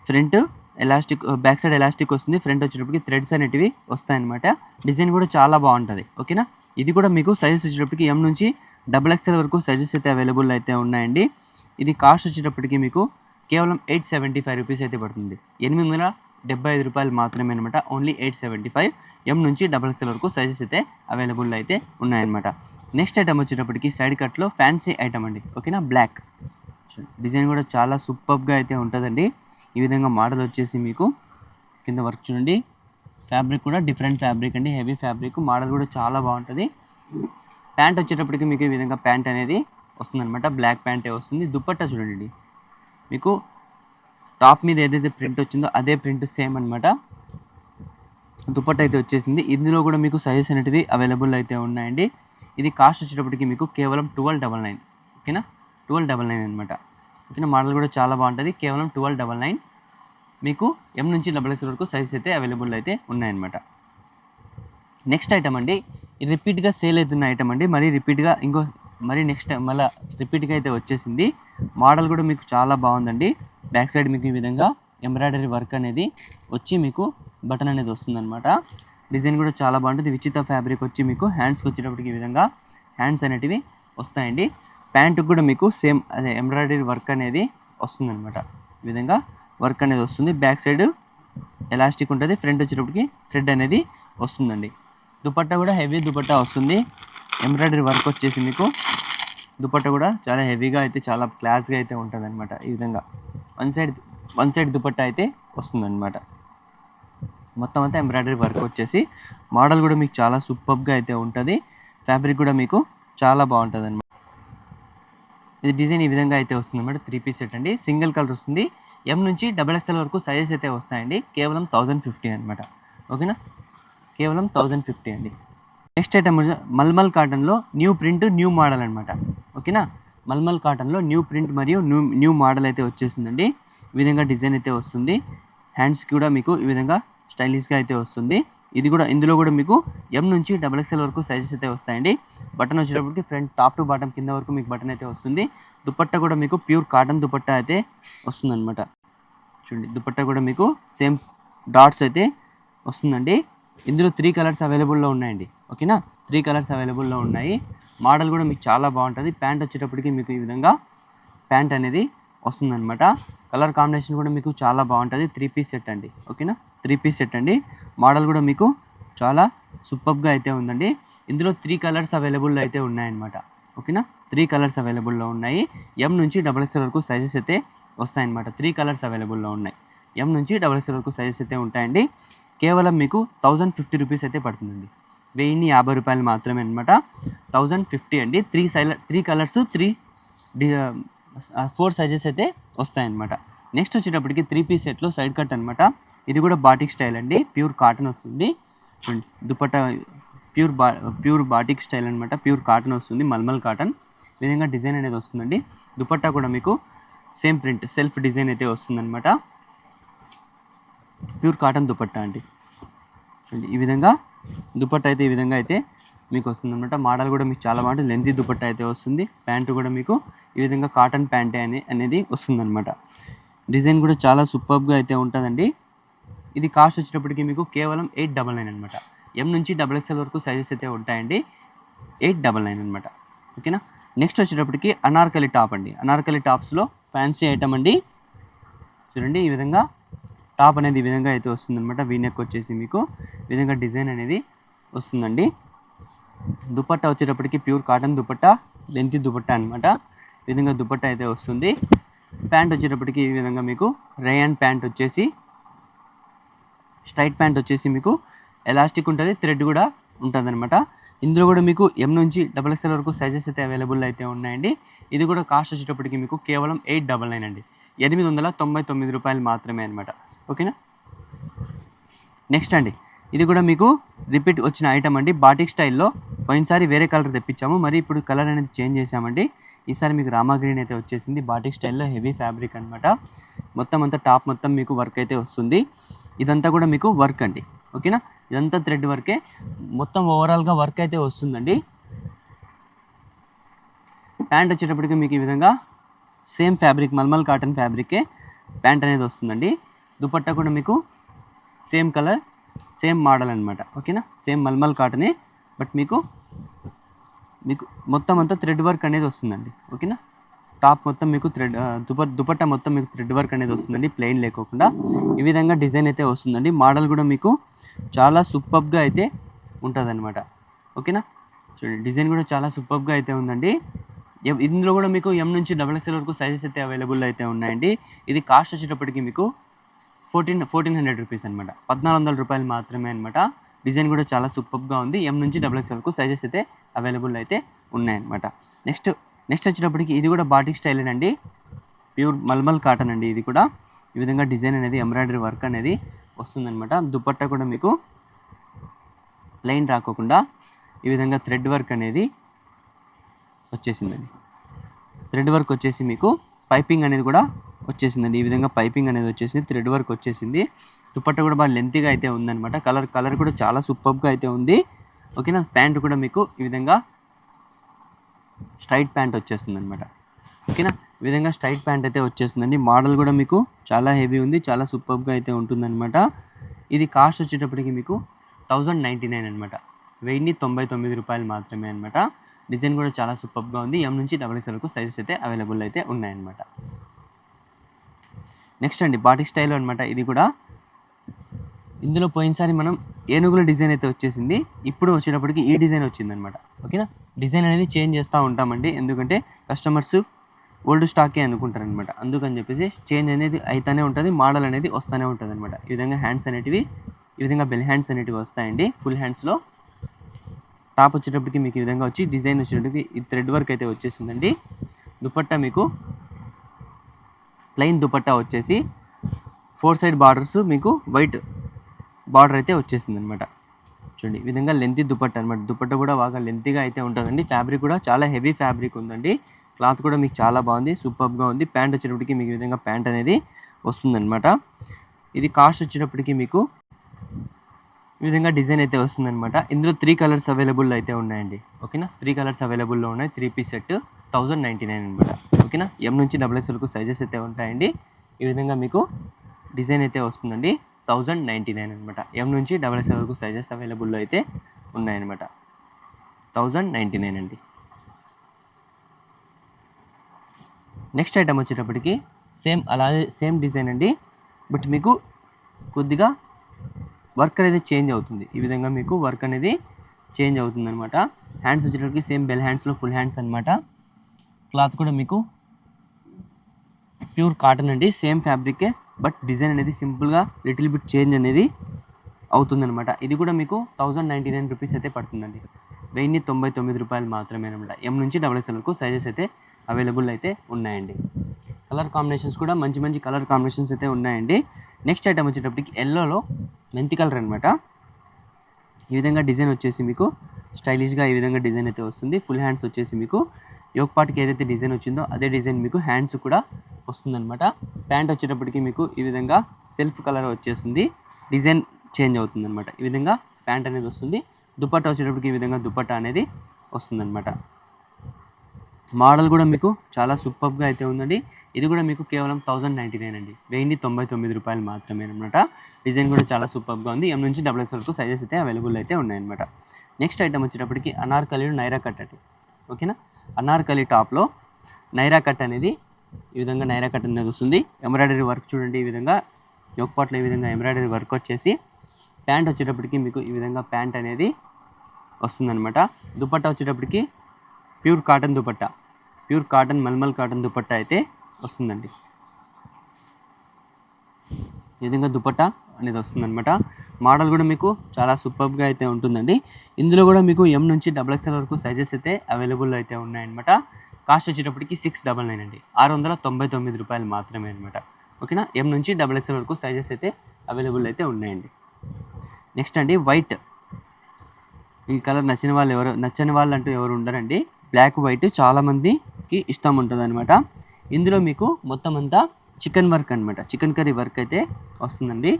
Front elastic, back side elastic వస్తుంది. ఫ్రంట్ వచ్చేటప్పటికి థ్రెడ్స్ అనేటివి వస్తాయన్నమాట. డిజైన్ కూడా చాలా బాగుంటుంది. ఓకేనా, ఇది కూడా మీకు సైజెస్ వచ్చేటప్పటికి ఎం నుంచి XXL వరకు సైజెస్ అయితే అవైలబుల్ అయితే ఉన్నాయండి. ఇది కాస్ట్ వచ్చేటప్పటికి మీకు కేవలం 875 రూపీస్ అయితే పడుతుంది. 875 రూపాయలు మాత్రమే అనమాట. ఓన్లీ 875. ఎం నుంచి XXL వరకు సైజెస్ అయితే అవైలబుల్ అయితే ఉన్నాయన్నమాట. నెక్స్ట్ ఐటమ్ వచ్చేటప్పటికి సైడ్ కట్లో ఫ్యాన్సీ ఐటమ్ అండి. ఓకేనా, బ్లాక్ డిజైన్ కూడా చాలా సూపర్గా అయితే ఉంటుందండి. ఈ విధంగా మోడల్ వచ్చేసి మీకు కింద వర్క్ చూడండి, ఫ్యాబ్రిక్ కూడా డిఫరెంట్ ఫ్యాబ్రిక్ అండి, హెవీ ఫ్యాబ్రిక్. మోడల్ కూడా చాలా బాగుంటుంది. ప్యాంట్ వచ్చేటప్పటికి మీకు ఈ విధంగా ప్యాంట్ అనేది వస్తుందన్నమాట. బ్లాక్ ప్యాంటే వస్తుంది. దుపట్టా చూడండి, మీకు టాప్ మీద ఏదైతే ప్రింట్ వచ్చిందో అదే ప్రింట్ సేమ్ అనమాట. దుపట్టా అయితే వచ్చేసింది. ఇందులో కూడా మీకు సైజెస్ అనేటివి అవైలబుల్ అయితే ఉన్నాయండి. ఇది కాస్ట్ వచ్చేటప్పటికి మీకు కేవలం 1299. ఓకేనా, 1299 అనమాట. ఓకేనా, మోడల్ కూడా చాలా బాగుంటుంది. కేవలం 1299. మీకు ఎం నుంచి XXL వరకు సైజెస్ అయితే అవైలబుల్ అయితే ఉన్నాయన్నమాట. నెక్స్ట్ ఐటమ్ అండి, ఇది రిపీట్గా సేల్ అవుతున్న ఐటమ్ అండి. మరీ నెక్స్ట్ మళ్ళీ రిపీట్గా అయితే వచ్చేసింది. మోడల్ కూడా మీకు చాలా బాగుందండి. బ్యాక్ సైడ్ మీకు ఈ విధంగా ఎంబ్రాయిడరీ వర్క్ అనేది వచ్చి మీకు బటన్ అనేది వస్తుందన్నమాట. డిజైన్ కూడా చాలా బాగుంటుంది. విచిత్ర ఫ్యాబ్రిక్ వచ్చి మీకు హ్యాండ్స్కి వచ్చేటప్పటికి ఈ విధంగా హ్యాండ్స్ అనేటివి వస్తాయండి. ప్యాంటుకి కూడా మీకు సేమ్ అదే ఎంబ్రాయిడరీ వర్క్ అనేది వస్తుందన్నమాట. ఈ విధంగా వర్క్ అనేది వస్తుంది. బ్యాక్ సైడ్ ఎలాస్టిక్ ఉంటుంది, ఫ్రంట్ వచ్చేటప్పటికి థ్రెడ్ అనేది వస్తుందండి. దుపట్టా కూడా హెవీ దుపట్టా వస్తుంది. ఎంబ్రాయిడరీ వర్క్ వచ్చేసి మీకు దుపట్టా కూడా చాలా హెవీగా అయితే చాలా క్లాస్గా అయితే ఉంటుంది అనమాట. ఈ విధంగా వన్ సైడ్ దుపట్టా అయితే వస్తుందన్నమాట. మొత్తం అంతా ఎంబ్రాయిడరీ వర్క్ వచ్చేసి మోడల్ కూడా మీకు చాలా సూపర్గా అయితే ఉంటుంది. ఫ్యాబ్రిక్ కూడా మీకు చాలా బాగుంటుంది అనమాట. ఇది డిజైన్ ఈ విధంగా అయితే వస్తుంది అనమాట. 3 పీస్ సెట్ అండి. సింగిల్ కలర్ వస్తుంది. ఎం నుంచి XXL వరకు సైజెస్ అయితే వస్తాయండి. కేవలం 1050 అనమాట. ఓకేనా, కేవలం 1050 అండి. నెక్స్ట్ ఐటమ్ మల్మల్ కాటన్లో న్యూ ప్రింట్ న్యూ మోడల్ అనమాట. ఓకేనా, మల్మల్ కాటన్లో న్యూ ప్రింట్ మరియు న్యూ మోడల్ అయితే వచ్చేసిందండి. ఈ విధంగా డిజైన్ అయితే వస్తుంది. హ్యాండ్స్కి కూడా మీకు ఈ విధంగా స్టైలిష్గా అయితే వస్తుంది. ఇందులో కూడా మీకు ఎం నుంచి XXL వరకు సైజెస్ అయితే వస్తాయండి. బటన్ వచ్చేటప్పటికి ఫ్రంట్ టాప్ టు బాటమ్ కింద వరకు మీకు బటన్ అయితే వస్తుంది. దుపట్టా కూడా మీకు ప్యూర్ కాటన్ దుపట్టా అయితే వస్తుందన్నమాట. చూడండి, దుపట్టా కూడా మీకు సేమ్ డాట్స్ అయితే వస్తుందండి. ఇందులో 3 కలర్స్ అవైలబుల్లో ఉన్నాయండి. ఓకేనా, 3 కలర్స్ అవైలబుల్లో ఉన్నాయి. మోడల్ కూడా మీకు చాలా బాగుంటుంది. ప్యాంట్ వచ్చేటప్పటికి మీకు ఈ విధంగా ప్యాంట్ అనేది వస్తుందన్నమాట. కలర్ కాంబినేషన్ కూడా మీకు చాలా బాగుంటుంది. 3 పీస్ సెట్ అండి. ఓకేనా, 3 పీస్ సెట్ అండి. మోడల్ కూడా మీకు చాలా సూపర్గా అయితే ఉందండి. ఇందులో 3 కలర్స్ అవైలబుల్ అయితే ఉన్నాయన్నమాట. ఓకేనా, 3 కలర్స్ అవైలబుల్లో ఉన్నాయి. ఎం నుంచి XXL వరకు సైజెస్ అయితే వస్తాయన్నమాట. 3 కలర్స్ అవైలబుల్లో ఉన్నాయి. ఎం నుంచి XXL వరకు సైజెస్ అయితే ఉంటాయండి. కేవలం మీకు 1050 రూపీస్ అయితే పడుతుందండి. 1050 రూపాయలు మాత్రమే అనమాట. 1050 అండి. 3 కలర్స్ 4 సైజెస్ అయితే వస్తాయన్నమాట. నెక్స్ట్ వచ్చేటప్పటికి 3 పీస్ సెట్లో సైడ్ కట్ అనమాట. ఇది కూడా బాటిక్ స్టైల్ అండి. ప్యూర్ కాటన్ వస్తుంది. దుపట్టా ప్యూర్ బాటిక్ స్టైల్ అనమాట. ప్యూర్ కాటన్ వస్తుంది, మల్మల్ కాటన్. ఈ విధంగా డిజైన్ అనేది వస్తుందండి. దుపట్టా కూడా మీకు సేమ్ ప్రింట్ సెల్ఫ్ డిజైన్ అయితే వస్తుందన్నమాట. ప్యూర్ కాటన్ దుపట్టా అండి. చూడండి, ఈ విధంగా దుపట్టా అయితే ఈ విధంగా అయితే మీకు వస్తుందన్నమాట. మోడల్ కూడా మీకు చాలా బాగుంటుంది. లెంతీ దుపట్టా అయితే వస్తుంది. ప్యాంటు కూడా మీకు ఈ విధంగా కాటన్ ప్యాంటే అనేది వస్తుందన్నమాట. డిజైన్ కూడా చాలా సూపర్గా అయితే ఉంటుందండి. ఇది కాస్ట్ వచ్చేటప్పటికి మీకు కేవలం 899 అనమాట. ఎం నుంచి XXL వరకు సైజెస్ అయితే ఉంటాయండి. 899 అనమాట. ఓకేనా, నెక్స్ట్ వచ్చేటప్పటికి అనార్కలి టాప్ అండి. అనార్కలి టాప్స్లో ఫ్యాన్సీ ఐటమ్ అండి. చూడండి, ఈ విధంగా టాప్ అనేది ఈ విధంగా అయితే వస్తుందన్నమాట. వీనెక్ వచ్చేసి మీకు ఈ విధంగా డిజైన్ అనేది వస్తుందండి. దుపట్టా వచ్చేటప్పటికి pure cotton dupatta, lengthy dupatta అనమాట. ఈ విధంగా దుపట్టా అయితే వస్తుంది. ప్యాంట్ వచ్చేటప్పటికి ఈ విధంగా మీకు రేయన్ ప్యాంట్ వచ్చేసి స్ట్రైట్ ప్యాంట్ వచ్చేసి మీకు ఎలాస్టిక్ ఉంటుంది, థ్రెడ్ కూడా ఉంటుంది అనమాట. ఇందులో కూడా మీకు ఎం నుంచి XXL వరకు సైజెస్ అయితే అవైలబుల్ అయితే ఉన్నాయండి. ఇది కూడా కాస్ట్ వచ్చేటప్పటికి మీకు కేవలం 899 అండి. 899 రూపాయలు మాత్రమే అనమాట. ఓకేనా, నెక్స్ట్ అండి, ఇది కూడా మీకు రిపీట్ వచ్చిన ఐటమ్ అండి. బాటిక్ స్టైల్లో పోయినసారి వేరే కలర్ తెప్పించాము, మరి ఇప్పుడు కలర్ అనేది చేంజ్ చేసామండి. ఈసారి మీకు రామా గ్రీన్ అయితే వచ్చేసింది. బాటిక్ స్టైల్లో హెవీ ఫ్యాబ్రిక్ అనమాట. మొత్తం అంతా టాప్ మొత్తం మీకు వర్క్ అయితే వస్తుంది. ఇదంతా కూడా మీకు వర్క్ అండి. ఓకేనా, ఇదంతా థ్రెడ్ వర్కే. మొత్తం ఓవరాల్గా వర్క్ అయితే వస్తుందండి. ప్యాంట్ వచ్చేటప్పటికి మీకు ఈ విధంగా సేమ్ ఫ్యాబ్రిక్ మల్మల్ కాటన్ ఫ్యాబ్రికే ప్యాంట్ అనేది వస్తుందండి. దుపట్టా కూడా మీకు సేమ్ కలర్ సేమ్ మోడల్ అనమాట. ఓకేనా, సేమ్ మల్మల్ కాటనే, బట్ మీకు మొత్తం అంతా థ్రెడ్ వర్క్ అనేది వస్తుందండి. ఓకేనా, టాప్ మొత్తం మీకు దుపట్టా మొత్తం మీకు థ్రెడ్ వర్క్ అనేది వస్తుందండి, ప్లెయిన్ లేకోకుండా. ఈ విధంగా డిజైన్ అయితే వస్తుందండి. మోడల్ కూడా మీకు చాలా సూపర్గా అయితే ఉంటుంది అనమాట. ఓకేనా, చూడండి, డిజైన్ కూడా చాలా సూపర్గా అయితే ఉందండి. ఇందులో కూడా మీకు ఎం నుంచి XXL వరకు సైజెస్ అయితే అవైలబుల్ అయితే ఉన్నాయండి. ఇది కాస్ట్ వచ్చేటప్పటికి మీకు 1400 రూపీస్ అనమాట. 1400 రూపాయలు మాత్రమే అనమాట. డిజైన్ కూడా చాలా సూపర్గా ఉంది. ఎం నుంచి XXL వరకు సైజెస్ అయితే అవైలబుల్ అయితే ఉన్నాయన్నమాట. నెక్స్ట్ వచ్చేటప్పటికి ఇది కూడా బాటిక్ స్టైల్ అండి. ప్యూర్ మల్మల్ కాటన్ అండి. ఇది కూడా ఈ విధంగా డిజైన్ అనేది ఎంబ్రాయిడరీ వర్క్ అనేది వస్తుందన్నమాట. దుపట్టా కూడా మీకు ప్లెయిన్ రాకోకుండా ఈ విధంగా థ్రెడ్ వర్క్ అనేది వచ్చేసిందండి. థ్రెడ్ వర్క్ వచ్చేసి మీకు పైపింగ్ అనేది కూడా వచ్చేసిందండి. ఈ విధంగా పైపింగ్ అనేది వచ్చేసింది, థ్రెడ్ వర్క్ వచ్చేసింది. దుపట్టా కూడా బాగా లెంతీగా అయితే ఉందన్నమాట. కలర్ కూడా చాలా సూపర్గా అయితే ఉంది. ఓకేనా, ప్యాంట్ కూడా మీకు ఈ విధంగా స్ట్రైట్ ప్యాంట్ వచ్చేస్తుంది అనమాట. ఓకేనా, ఈ విధంగా స్ట్రైట్ ప్యాంట్ అయితే వచ్చేస్తుందండి. మోడల్ కూడా మీకు చాలా హెవీ ఉంది, చాలా సూపర్గా అయితే ఉంటుందన్నమాట. ఇది కాస్ట్ వచ్చేటప్పటికి మీకు 1099 అనమాట. 1099 రూపాయలు మాత్రమే అనమాట. డిజైన్ కూడా చాలా సూపర్గా ఉంది. ఎం నుంచి డబల్ ఎక్స్ఎల్ వరకు సైజెస్ అయితే అవైలబుల్ అయితే ఉన్నాయన్నమాట. నెక్స్ట్ అండి బాటిక్ స్టైల్ అనమాట. ఇది కూడా ఇందులో పోయినసారి మనం ఏనుగుల డిజైన్ అయితే వచ్చేసింది, ఇప్పుడు వచ్చేటప్పటికి ఈ డిజైన్ వచ్చిందనమాట. ఓకేనా, డిజైన్ అనేది చేంజ్ చేస్తూ ఉంటామండి, ఎందుకంటే కస్టమర్స్ ఓల్డ్ స్టాకే అనుకుంటారనమాట. అందుకని చెప్పేసి చేంజ్ అనేది అయితేనే ఉంటుంది, మోడల్ అనేది వస్తూనే ఉంటుంది అనమాట. ఈ విధంగా హ్యాండ్స్ అనేటివి, ఈ విధంగా బెల్ హ్యాండ్స్ అనేటివి వస్తాయండి. ఫుల్ హ్యాండ్స్లో టాప్ వచ్చేటప్పటికి మీకు ఈ విధంగా వచ్చి డిజైన్ వచ్చేటప్పటికి ఈ థ్రెడ్ వర్క్ అయితే వచ్చేసిందండి. దుపట్టా మీకు ప్లెయిన్ దుపట్టా వచ్చేసి 4 సైడ్ బార్డర్స్ మీకు వైట్ బార్డర్ అయితే వచ్చేసింది అనమాట. చూడండి ఈ విధంగా లెంతీ దుపట్టా అనమాట. దుపట్టా కూడా బాగా లెంతీగా అయితే ఉంటుందండి. ఫ్యాబ్రిక్ కూడా చాలా హెవీ ఫ్యాబ్రిక్ ఉందండి. క్లాత్ కూడా మీకు చాలా బాగుంది, సూపర్గా ఉంది. ప్యాంట్ వచ్చేటప్పటికి మీకు ఈ విధంగా ప్యాంట్ అనేది వస్తుందన్నమాట. ఇది కాస్ట్ వచ్చేటప్పటికి మీకు ఈ విధంగా డిజైన్ అయితే వస్తుందన్నమాట. ఇందులో 3 కలర్స్ అవైలబుల్ అయితే ఉన్నాయండి. ఓకేనా, 3 కలర్స్ అవైలబుల్లో ఉన్నాయి. 3 పీస్ సెట్ 1099 అనమాట. ఓకేనా, ఎం నుంచి డబల్ ఎక్స్ వరకు సైజెస్ అయితే ఉంటాయండి. ఈ విధంగా మీకు డిజైన్ అయితే వస్తుందండి. 1099 అనమాట. ఎం నుంచి డబల్ ఎక్స్ వరకు సైజెస్ అవైలబుల్లో అయితే ఉన్నాయన్నమాట. 1099 అండి. నెక్స్ట్ ఐటమ్ వచ్చేటప్పటికి అలాగే సేమ్ డిజైన్ అండి, బట్ మీకు కొద్దిగా వర్క్ అనేది చేంజ్ అవుతుంది. ఈ విధంగా మీకు వర్క్ అనేది చేంజ్ అవుతుంది అనమాట. హ్యాండ్స్ వచ్చేటప్పటికి సేమ్ బెల్ హ్యాండ్స్లో ఫుల్ హ్యాండ్స్ అనమాట. క్లాత్ కూడా మీకు ప్యూర్ కాటన్ అండి, సేమ్ ఫ్యాబ్రికే, బట్ డిజైన్ అనేది సింపుల్గా లిటిల్ బిట్ చేంజ్ అనేది అవుతుందన్నమాట. ఇది కూడా మీకు 1099 రూపీస్ అయితే పడుతుందండి. 1099 రూపాయలు మాత్రమే అనమాట. ఎం నుంచి డబల్ ఎక్స్ వరకు సైజెస్ అయితే అవైలబుల్ అయితే ఉన్నాయండి. కలర్ కాంబినేషన్స్ కూడా మంచి మంచి కలర్ కాంబినేషన్స్ అయితే ఉన్నాయండి. నెక్స్ట్ ఐటమ్ వచ్చేటప్పటికి ఎల్లోలో మెంతి కలర్ అనమాట. ఈ విధంగా డిజైన్ వచ్చేసి మీకు స్టైలిష్గా ఈ విధంగా డిజైన్ అయితే వస్తుంది. ఫుల్ హ్యాండ్స్ వచ్చేసి మీకు యోక్ పార్ట్కి ఏదైతే డిజైన్ వచ్చిందో అదే డిజైన్ మీకు హ్యాండ్స్ కూడా వస్తుందన్నమాట. ప్యాంట్ వచ్చేటప్పటికి మీకు ఈ విధంగా సెల్ఫ్ కలర్ వచ్చేస్తుంది, డిజైన్ చేంజ్ అవుతుంది అనమాట. ఈ విధంగా ప్యాంట్ అనేది వస్తుంది. దుపట్టా వచ్చేటప్పటికి ఈ విధంగా దుపట్టా అనేది వస్తుందన్నమాట. మోడల్ కూడా మీకు చాలా సూపర్గా అయితే ఉందండి. ఇది కూడా మీకు కేవలం 1099 అండి, 1099 రూపాయలు మాత్రమే అనమాట. డిజైన్ కూడా చాలా సూపర్గా ఉంది. ఎం నుంచి డబల్ ఎక్స్ వరకు సైజెస్ అయితే అవైలబుల్ అయితే ఉన్నాయన్నమాట. నెక్స్ట్ ఐటమ్ వచ్చేటప్పటికి అనార్కలి నైరా కట్ అండి. ఓకేనా, అనార్కలి టాప్లో నైరా కట్ అనేది ఈ విధంగా నైరా కట్ అనేది వస్తుంది. ఎంబ్రాయిడరీ వర్క్ చూడండి, ఈ విధంగా యోక్ పార్ట్లో ఈ విధంగా ఎంబ్రాయిడరీ వర్క్ వచ్చేసి ప్యాంట్ వచ్చేటప్పటికి మీకు ఈ విధంగా ప్యాంట్ అనేది వస్తుందన్నమాట. దుపట్టా వచ్చేటప్పటికి pure cotton dupatta, pure cotton mulmul cotton dupatta అయితే వస్తుందండి. ఈ విధంగా దుపట్టా అనేది వస్తుందన్నమాట. మోడల్ కూడా మీకు చాలా సూపర్గా అయితే ఉంటుందండి. ఇందులో కూడా మీకు ఎం నుంచి డబల్ ఎక్స్ఎల్ వరకు సైజెస్ అయితే అవైలబుల్ అయితే ఉన్నాయన్నమాట. కాస్ట్ వచ్చేటప్పటికి 699 అండి, 699 రూపాయలు మాత్రమే అనమాట. ఓకేనా, ఎం నుంచి డబల్ ఎక్స్ఎల్ వరకు సైజెస్ అయితే అవైలబుల్ అయితే ఉన్నాయండి. నెక్స్ట్ అండి వైట్. ఈ కలర్ నచ్చని వాళ్ళు అంటూ ఎవరు ఉండరండి. బ్లాక్ వైట్ చాలామందికి ఇష్టం ఉంటుంది అనమాట. ఇందులో మీకు మొత్తం అంతా చికెన్ వర్క్ అనమాట, చికెన్ కర్రీ వర్క్ అయితే వస్తుందండి.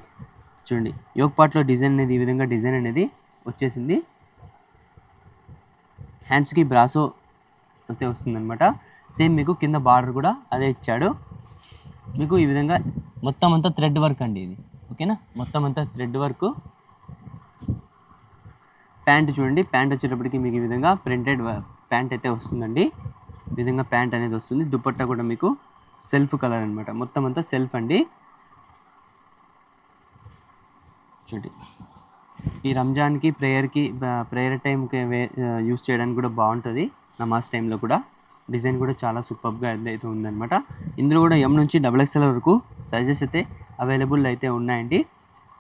చూడండి యోక్ పార్ట్లో డిజైన్ అనేది ఈ విధంగా డిజైన్ అనేది వచ్చేసింది. హ్యాండ్స్కి బ్రాసో అయితే వస్తుందన్నమాట. సేమ్ మీకు కింద బార్డర్ కూడా అదే ఇచ్చాడు. మీకు ఈ విధంగా మొత్తం అంతా థ్రెడ్ వర్క్ అండి ఇది. ఓకేనా, మొత్తం అంతా థ్రెడ్ వర్క్. ప్యాంట్ చూడండి, ప్యాంట్ వచ్చేటప్పటికి మీకు ఈ విధంగా ప్రింటెడ్ ప్యాంట్ అయితే వస్తుందండి. ఈ విధంగా ప్యాంట్ అనేది వస్తుంది. దుపట్టా కూడా మీకు సెల్ఫ్ కలర్ అనమాట, మొత్తం అంతా సెల్ఫ్ అండి. చూడండి ఈ రంజాన్కి ప్రేయర్ టైంకి యూస్ చేయడానికి కూడా బాగుంటుంది. నమాజ్ టైంలో కూడా డిజైన్ కూడా చాలా సూపర్గా అయితే ఉందన్నమాట. ఇందులో కూడా ఎం నుంచి డబల్ ఎక్స్ఎల్ వరకు సైజెస్ అయితే అవైలబుల్ అయితే ఉన్నాయండి.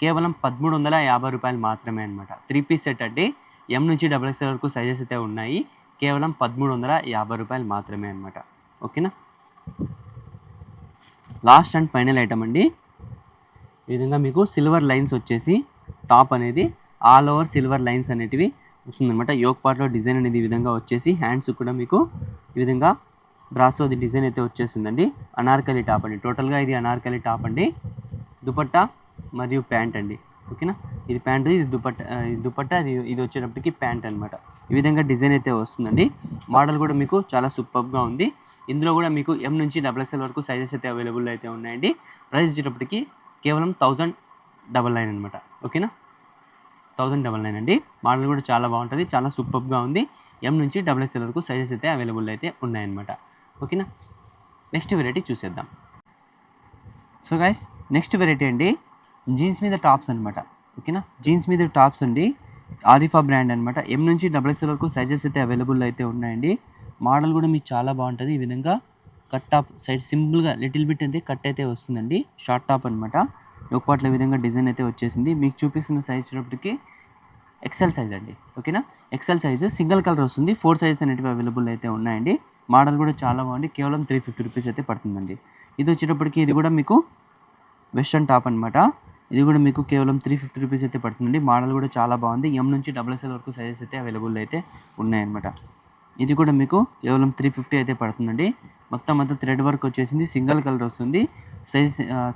కేవలం 1350 రూపాయలు మాత్రమే అనమాట. 3 పీస్ సెట్ అండి, ఎం నుంచి డబల్ ఎక్స్ఎల్ వరకు సైజెస్ అయితే ఉన్నాయి. కేవలం 1350 రూపాయలు మాత్రమే అనమాట. ఓకేనా, లాస్ట్ అండ్ ఫైనల్ ఐటమ్ అండి. ఈ విధంగా మీకు సిల్వర్ లైన్స్ వచ్చేసి టాప్ అనేది ఆల్ ఓవర్ సిల్వర్ లైన్స్ అనేటివి వస్తుందన్నమాట. యోక్ పార్ట్లో డిజైన్ అనేది ఈ విధంగా వచ్చేసి హ్యాండ్స్ కూడా మీకు ఈ విధంగా బ్రాసో అది డిజైన్ అయితే వచ్చేసిందండి. అనార్కలి టాప్ అండి, టోటల్గా ఇది అనార్కలి టాప్ అండి. దుపట్టా మరియు ప్యాంట్ అండి. ఓకేనా, ఇది ప్యాంటు, ఇది దుపట్టా ఇది వచ్చేటప్పటికి ప్యాంట్ అనమాట. ఈ విధంగా డిజైన్ అయితే వస్తుందండి. మోడల్ కూడా మీకు చాలా సూపర్గా ఉంది. ఇందులో కూడా మీకు ఎం నుంచి డబల్ ఎక్స్ఎల్ వరకు సైజెస్ అయితే అవైలబుల్ అయితే ఉన్నాయండి. ప్రైస్ వచ్చేటప్పటికి కేవలం 1099 అనమాట. ఓకేనా, 1099 అండి. మోడల్ కూడా చాలా బాగుంటుంది, చాలా సూపర్గా ఉంది. ఎం నుంచి XXL వరకు సైజెస్ అయితే అవైలబుల్ అయితే ఉన్నాయన్నమాట. ఓకేనా, నెక్స్ట్ వెరైటీ చూసేద్దాం. సో గైస్, నెక్స్ట్ వెరైటీ అండి జీన్స్ మీద టాప్స్ అనమాట. ఓకేనా, జీన్స్ మీద టాప్స్ అండి, ఆరిఫా బ్రాండ్ అనమాట. ఎం నుంచి XXL వరకు సైజెస్ అయితే అవైలబుల్ అయితే ఉన్నాయండి. మోడల్ కూడా మీకు చాలా బాగుంటుంది. ఈ విధంగా కట్ టాప్ సైడ్ సింపుల్గా లిటిల్ బిట్ అయితే కట్ అయితే వస్తుందండి. షార్ట్ టాప్ అనమాట. ఒకపాట్ల ఈ విధంగా డిజైన్ అయితే వచ్చేసింది. మీకు చూపిస్తున్న సైజ్ వచ్చేటప్పటికి ఎక్సెల్ సైజ్ అండి. ఓకేనా, ఎక్సెల్ సైజ్ సింగిల్ కలర్ వస్తుంది. 4 సైజెస్ అనేటివి అవైలబుల్ అయితే ఉన్నాయండి. మోడల్ కూడా చాలా బాగుంది. కేవలం 350 రూపీస్ అయితే పడుతుందండి. ఇది వచ్చేటప్పటికి ఇది కూడా మీకు వెస్ట్రన్ టాప్ అనమాట. ఇది కూడా మీకు కేవలం 350 రూపీస్ అయితే పడుతుందండి. మోడల్ కూడా చాలా బాగుంది. ఎం నుంచి XXL వరకు సైజెస్ అయితే అవైలబుల్ అయితే ఉన్నాయన్నమాట. ఇది కూడా మీకు కేవలం 350 అయితే పడుతుందండి. మొత్తం అంతా థ్రెడ్ వర్క్ వచ్చేసింది. సింగిల్ కలర్ వస్తుంది.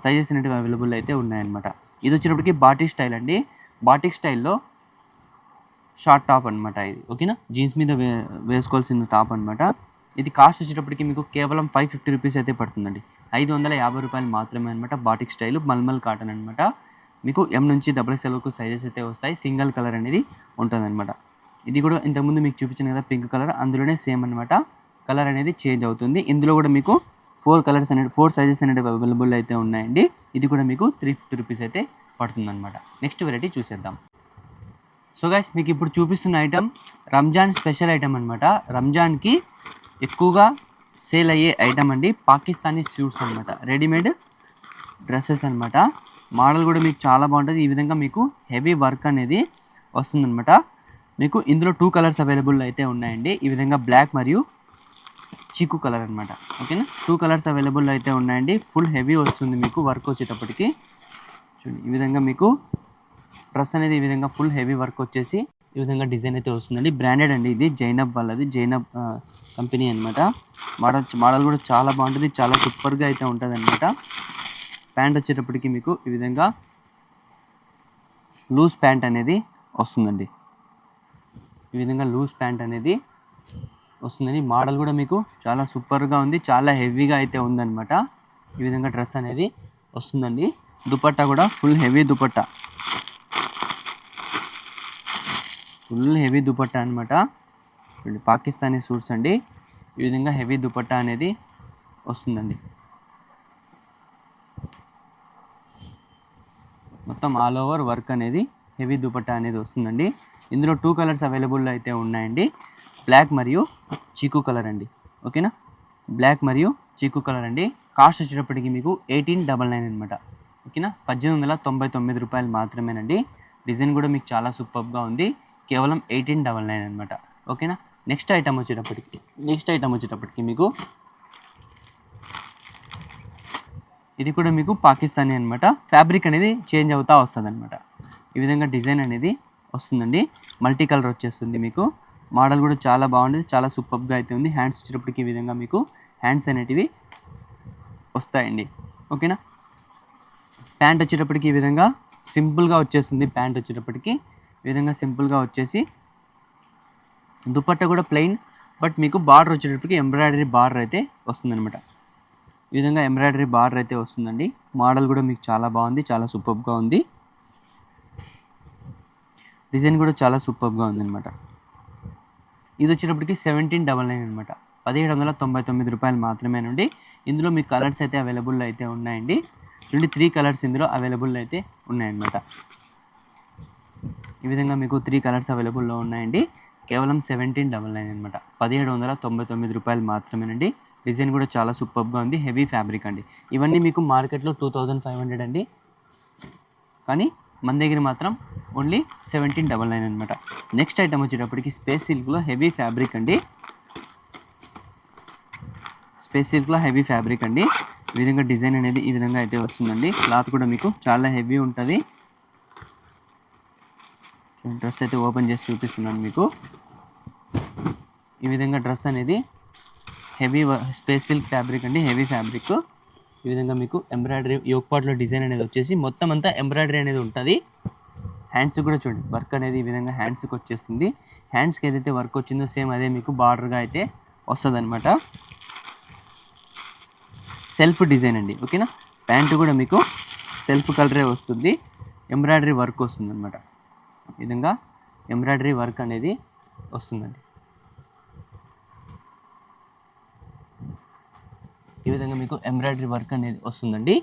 సైజెస్ అనేటివి అవైలబుల్ అయితే ఉన్నాయన్నమాట. ఇది వచ్చేటప్పటికి బాటిక్ స్టైల్ అండి. బాటిక్ స్టైల్లో షార్ట్ టాప్ అనమాట ఇది. ఓకేనా, జీన్స్ మీద వేసుకోవాల్సిన టాప్ అనమాట. ఇది కాస్ట్ వచ్చేటప్పటికి మీకు కేవలం 550 రూపీస్ అయితే పడుతుందండి. 550 రూపాయలు మాత్రమే అనమాట. బాటిక్ స్టైల్ మల్మల్ కాటన్ అనమాట. మీకు ఎం నుంచి XXL వరకు సైజెస్ అయితే వస్తాయి. సింగిల్ కలర్ అనేది ఉంటుందన్నమాట. ఇది కూడా ఇంతకుముందు మీకు చూపించాను కదా పింక్ కలర్, అందులోనే సేమ్ అనమాట. కలర్ అనేది చేంజ్ అవుతుంది. ఇందులో కూడా మీకు 4 సైజెస్ అనేవి అవైలబుల్ అయితే ఉన్నాయండి. ఇది కూడా మీకు 350 రూపీస్ అయితే పడుతుందన్నమాట. నెక్స్ట్ వెరైటీ చూసేద్దాం. సో గైస్, మీకు ఇప్పుడు చూపిస్తున్న ఐటమ్ రంజాన్ స్పెషల్ ఐటమ్ అనమాట. రంజాన్కి ఎక్కువగా సేల్ అయ్యే ఐటమ్ అండి. పాకిస్తానీ సూట్స్ అనమాట. రెడీమేడ్ డ్రెస్సెస్ అనమాట. మోడల్ కూడా మీకు చాలా బాగుంటుంది. ఈ విధంగా మీకు హెవీ వర్క్ అనేది వస్తుందన్నమాట. మీకు ఇందులో 2 కలర్స్ అవైలబుల్ అయితే ఉన్నాయండి. ఈ విధంగా బ్లాక్ మరియు చీకు కలర్ అనమాట. ఓకేనా, 2 కలర్స్ అవైలబుల్ అయితే ఉన్నాయండి. ఫుల్ హెవీ వస్తుంది మీకు వర్క్ వచ్చేటప్పటికి. చూడండి, ఈ విధంగా మీకు డ్రెస్ అనేది ఈ విధంగా ఫుల్ హెవీ వర్క్ వచ్చేసి ఈ విధంగా డిజైన్ అయితే వస్తుందండి. బ్రాండెడ్ అండి. ఇది జైనబ్ వాళ్ళది, జైనబ్ కంపెనీ అనమాట. మోడల్ కూడా చాలా బాగుంటుంది. చాలా సూపర్గా అయితే ఉంటుంది అనమాట. ప్యాంట్ వచ్చేటప్పటికి మీకు ఈ విధంగా లూజ్ ప్యాంట్ అనేది వస్తుందండి. ఈ విధంగా లూజ్ ప్యాంట్ అనేది వస్తుందండి. మోడల్ కూడా మీకు చాలా సూపర్గా ఉంది. చాలా హెవీగా అయితే ఉందన్నమాట. ఈ విధంగా డ్రెస్ అనేది వస్తుందండి. దుపట్టా కూడా full heavy dupatta, full heavy dupatta అనమాట. పాకిస్తానీ సూట్స్ అండి. ఈ విధంగా హెవీ దుపట్టా అనేది వస్తుందండి. మొత్తం ఆల్ ఓవర్ వర్క్ అనేది హెవీ దుపట్టా అనేది వస్తుందండి. ఇందులో 2 కలర్స్ అవైలబుల్ అయితే ఉన్నాయండి. బ్లాక్ మరియు చీకు కలర్ అండి. ఓకేనా, బ్లాక్ మరియు చీకు కలర్ అండి. కాస్ట్ వచ్చేటప్పటికి మీకు 1899 అనమాట. ఓకేనా, 1899 రూపాయలు మాత్రమేనండి. డిజైన్ కూడా మీకు చాలా సూపర్గా ఉంది. కేవలం 1899 అనమాట. ఓకేనా, నెక్స్ట్ ఐటమ్ వచ్చేటప్పటికి మీకు ఇది కూడా మీకు పాకిస్తానీ అనమాట. ఫ్యాబ్రిక్ అనేది చేంజ్ అవుతూ వస్తుంది అనమాట. ఈ విధంగా డిజైన్ అనేది వస్తుందండి. మల్టీ కలర్ వచ్చేస్తుంది మీకు. మోడల్ కూడా చాలా బాగుంది. చాలా సూపర్గా అయితే ఉంది. హ్యాండ్స్ వచ్చేటప్పటికి ఈ విధంగా మీకు హ్యాండ్స్ అనేటివి వస్తాయండి. ఓకేనా, ప్యాంట్ వచ్చేటప్పటికి ఈ విధంగా సింపుల్గా వచ్చేస్తుంది. ప్యాంట్ వచ్చేటప్పటికి ఈ విధంగా సింపుల్గా వచ్చేసి దుపట్టా కూడా ప్లెయిన్, బట్ మీకు బార్డర్ వచ్చేటప్పటికి ఎంబ్రాయిడరీ బార్డర్ అయితే వస్తుందన్నమాట. ఈ విధంగా ఎంబ్రాయిడరీ బార్డర్ అయితే వస్తుందండి. మోడల్ కూడా మీకు చాలా బాగుంది. చాలా సూపర్గా ఉంది. డిజైన్ కూడా చాలా సూపర్గా ఉందన్నమాట. ఇది వచ్చేటప్పటికి 1799 అనమాట. 1799 రూపాయలు మాత్రమేనండి. ఇందులో మీకు కలర్స్ అయితే అవైలబుల్ అయితే ఉన్నాయండి. 3 కలర్స్ ఇందులో అవైలబుల్ అయితే ఉన్నాయన్నమాట. ఈ విధంగా మీకు 3 కలర్స్ అవైలబుల్లో ఉన్నాయండి. కేవలం 1799 అనమాట. 1799 రూపాయలు మాత్రమేనండి. డిజైన్ కూడా చాలా సూపర్గా ఉంది. హెవీ ఫ్యాబ్రిక్ అండి. ఇవన్నీ మీకు మార్కెట్లో 2500 అండి, కానీ మన దగ్గర మాత్రం ఓన్లీ 1799 అనమాట. నెక్స్ట్ ఐటమ్ వచ్చేటప్పటికి స్పేస్ సిల్క్లో హెవీ ఫ్యాబ్రిక్ అండి. స్పేస్ సిల్క్లో హెవీ ఫ్యాబ్రిక్ అండి. ఈ విధంగా డిజైన్ అనేది ఈ విధంగా అయితే వస్తుందండి. క్లాత్ కూడా మీకు చాలా హెవీ ఉంటుంది. డ్రెస్ అయితే ఓపెన్ చేసి చూపిస్తున్నాను మీకు. ఈ విధంగా డ్రెస్ అనేది హెవీ స్పేస్ సిల్క్ ఫ్యాబ్రిక్ అండి. Heavy fabric. ఈ విధంగా మీకు ఎంబ్రాయిడరీ యోక్ పార్ట్లో డిజైన్ అనేది వచ్చేసి మొత్తం అంతా ఎంబ్రాయిడరీ అనేది ఉంటుంది. హ్యాండ్స్ కూడా చూడండి, వర్క్ అనేది ఈ విధంగా హ్యాండ్స్కి వచ్చేస్తుంది. హ్యాండ్స్కి ఏదైతే వర్క్ వచ్చిందో సేమ్ అదే మీకు బార్డర్గా అయితే వస్తుంది అనమాట. సెల్ఫ్ డిజైన్ అండి. ఓకేనా, ప్యాంటు కూడా మీకు సెల్ఫ్ కలరే వస్తుంది. ఎంబ్రాయిడరీ వర్క్ వస్తుంది అనమాట. ఈ విధంగా ఎంబ్రాయిడరీ వర్క్ అనేది వస్తుందండి. ఈ విధంగా మీకు ఎంబ్రాయిడరీ వర్క్ అనేది వస్తుందండి.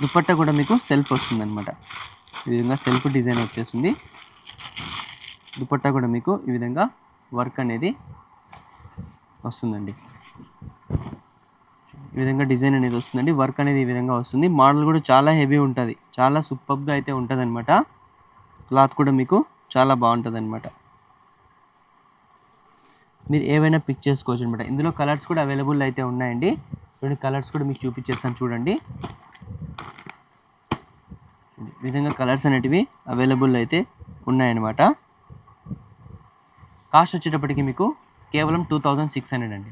దుపట్టా కూడా మీకు సెల్ఫ్ వస్తుందన్నమాట. ఈ విధంగా సెల్ఫ్ డిజైన్ వచ్చేస్తుంది. దుపట్టా కూడా మీకు ఈ విధంగా వర్క్ అనేది వస్తుందండి. ఈ విధంగా డిజైన్ అనేది వస్తుందండి. వర్క్ అనేది ఈ విధంగా వస్తుంది. మోడల్ కూడా చాలా హెవీ ఉంటుంది, చాలా సూపర్గా అయితే ఉంటుంది అనమాట. క్లాత్ కూడా మీకు చాలా బాగుంటుంది అనమాట. మీరు ఏవైనా పిక్ చేసుకోవచ్చు అనమాట. ఇందులో కలర్స్ కూడా అవైలబుల్ అయితే ఉన్నాయండి. చూడండి, కలర్స్ కూడా మీకు చూపించేస్తాను చూడండి. ఈ విధంగా కలర్స్ అనేటివి అవైలబుల్ అయితే ఉన్నాయన్నమాట. కాస్ట్ వచ్చేటప్పటికి మీకు కేవలం 2600 అండి.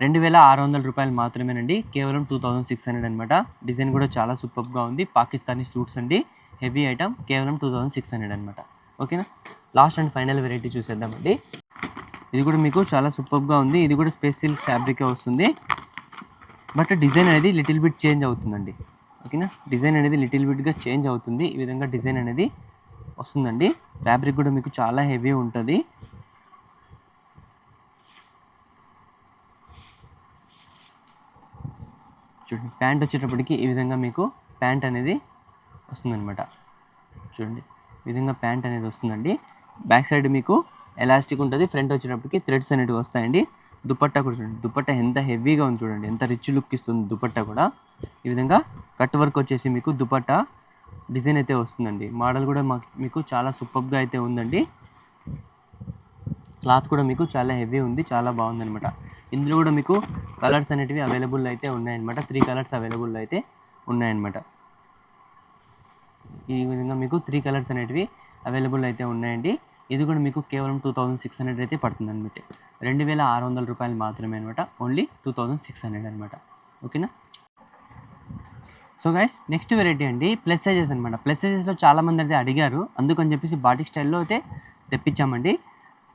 2600 రూపాయలు మాత్రమేనండి. కేవలం 2600 అనమాట. డిజైన్ కూడా చాలా సూపర్గా ఉంది. పాకిస్తానీ సూట్స్ అండి, హెవీ ఐటమ్. కేవలం 2600 అనమాట. ఓకేనా. లాస్ట్ అండ్ ఫైనల్ వెరైటీ చూసేద్దామండి. ఇది కూడా మీకు చాలా సూపర్గా ఉంది. ఇది కూడా స్పేస్ సిల్క్ ఫ్యాబ్రికే వస్తుంది, బట్ డిజైన్ అనేది లిటిల్ బిట్ చేంజ్ అవుతుందండి. ఓకేనా. డిజైన్ అనేది లిటిల్ బిట్గా చేంజ్ అవుతుంది. ఈ విధంగా డిజైన్ అనేది వస్తుందండి. ఫ్యాబ్రిక్ కూడా మీకు చాలా హెవీ ఉంటుంది. చూడండి, ప్యాంట్ వచ్చేటప్పటికి ఈ విధంగా మీకు ప్యాంట్ అనేది వస్తుందన్నమాట. చూడండి, ఈ విధంగా ప్యాంట్ అనేది వస్తుందండి. బ్యాక్ సైడ్ మీకు ఎలాస్టిక్ ఉంటుంది. ఫ్రంట్ వచ్చేటప్పటికి థ్రెడ్స్ అనేవి వస్తాయండి. దుపట్టా కూడా చూడండి, దుపట్టా ఎంత హెవీగా ఉంది చూడండి, ఎంత రిచ్ లుక్ ఇస్తుంది దుపట్టా కూడా. ఈ విధంగా కట్ వర్క్ వచ్చేసి మీకు దుపట్టా డిజైన్ అయితే వస్తుందండి. మోడల్ కూడా మీకు చాలా సూపర్గా అయితే ఉందండి. క్లాత్ కూడా మీకు చాలా హెవీ ఉంది, చాలా బాగుందన్నమాట. ఇందులో కూడా మీకు కలర్స్ అనేటివి అవైలబుల్ అయితే ఉన్నాయన్నమాట. 3 కలర్స్ అవైలబుల్ అయితే ఉన్నాయన్నమాట. ఈ విధంగా మీకు 3 కలర్స్ అనేటివి అవైలబుల్ అయితే ఉన్నాయండి. ఇది కూడా మీకు కేవలం 2600 అయితే పడుతుంది అనమాట. 2600 రూపాయలు మాత్రమే అనమాట. ఓన్లీ 2600 అనమాట. ఓకేనా. సో గైస్, నెక్స్ట్ వెరైటీ అండి ప్లస్ సైజెస్ అనమాట. ప్లస్ సైజెస్లో చాలామంది అయితే అడిగారు, అందుకని చెప్పేసి బాటిక్ స్టైల్లో అయితే తెప్పించామండి.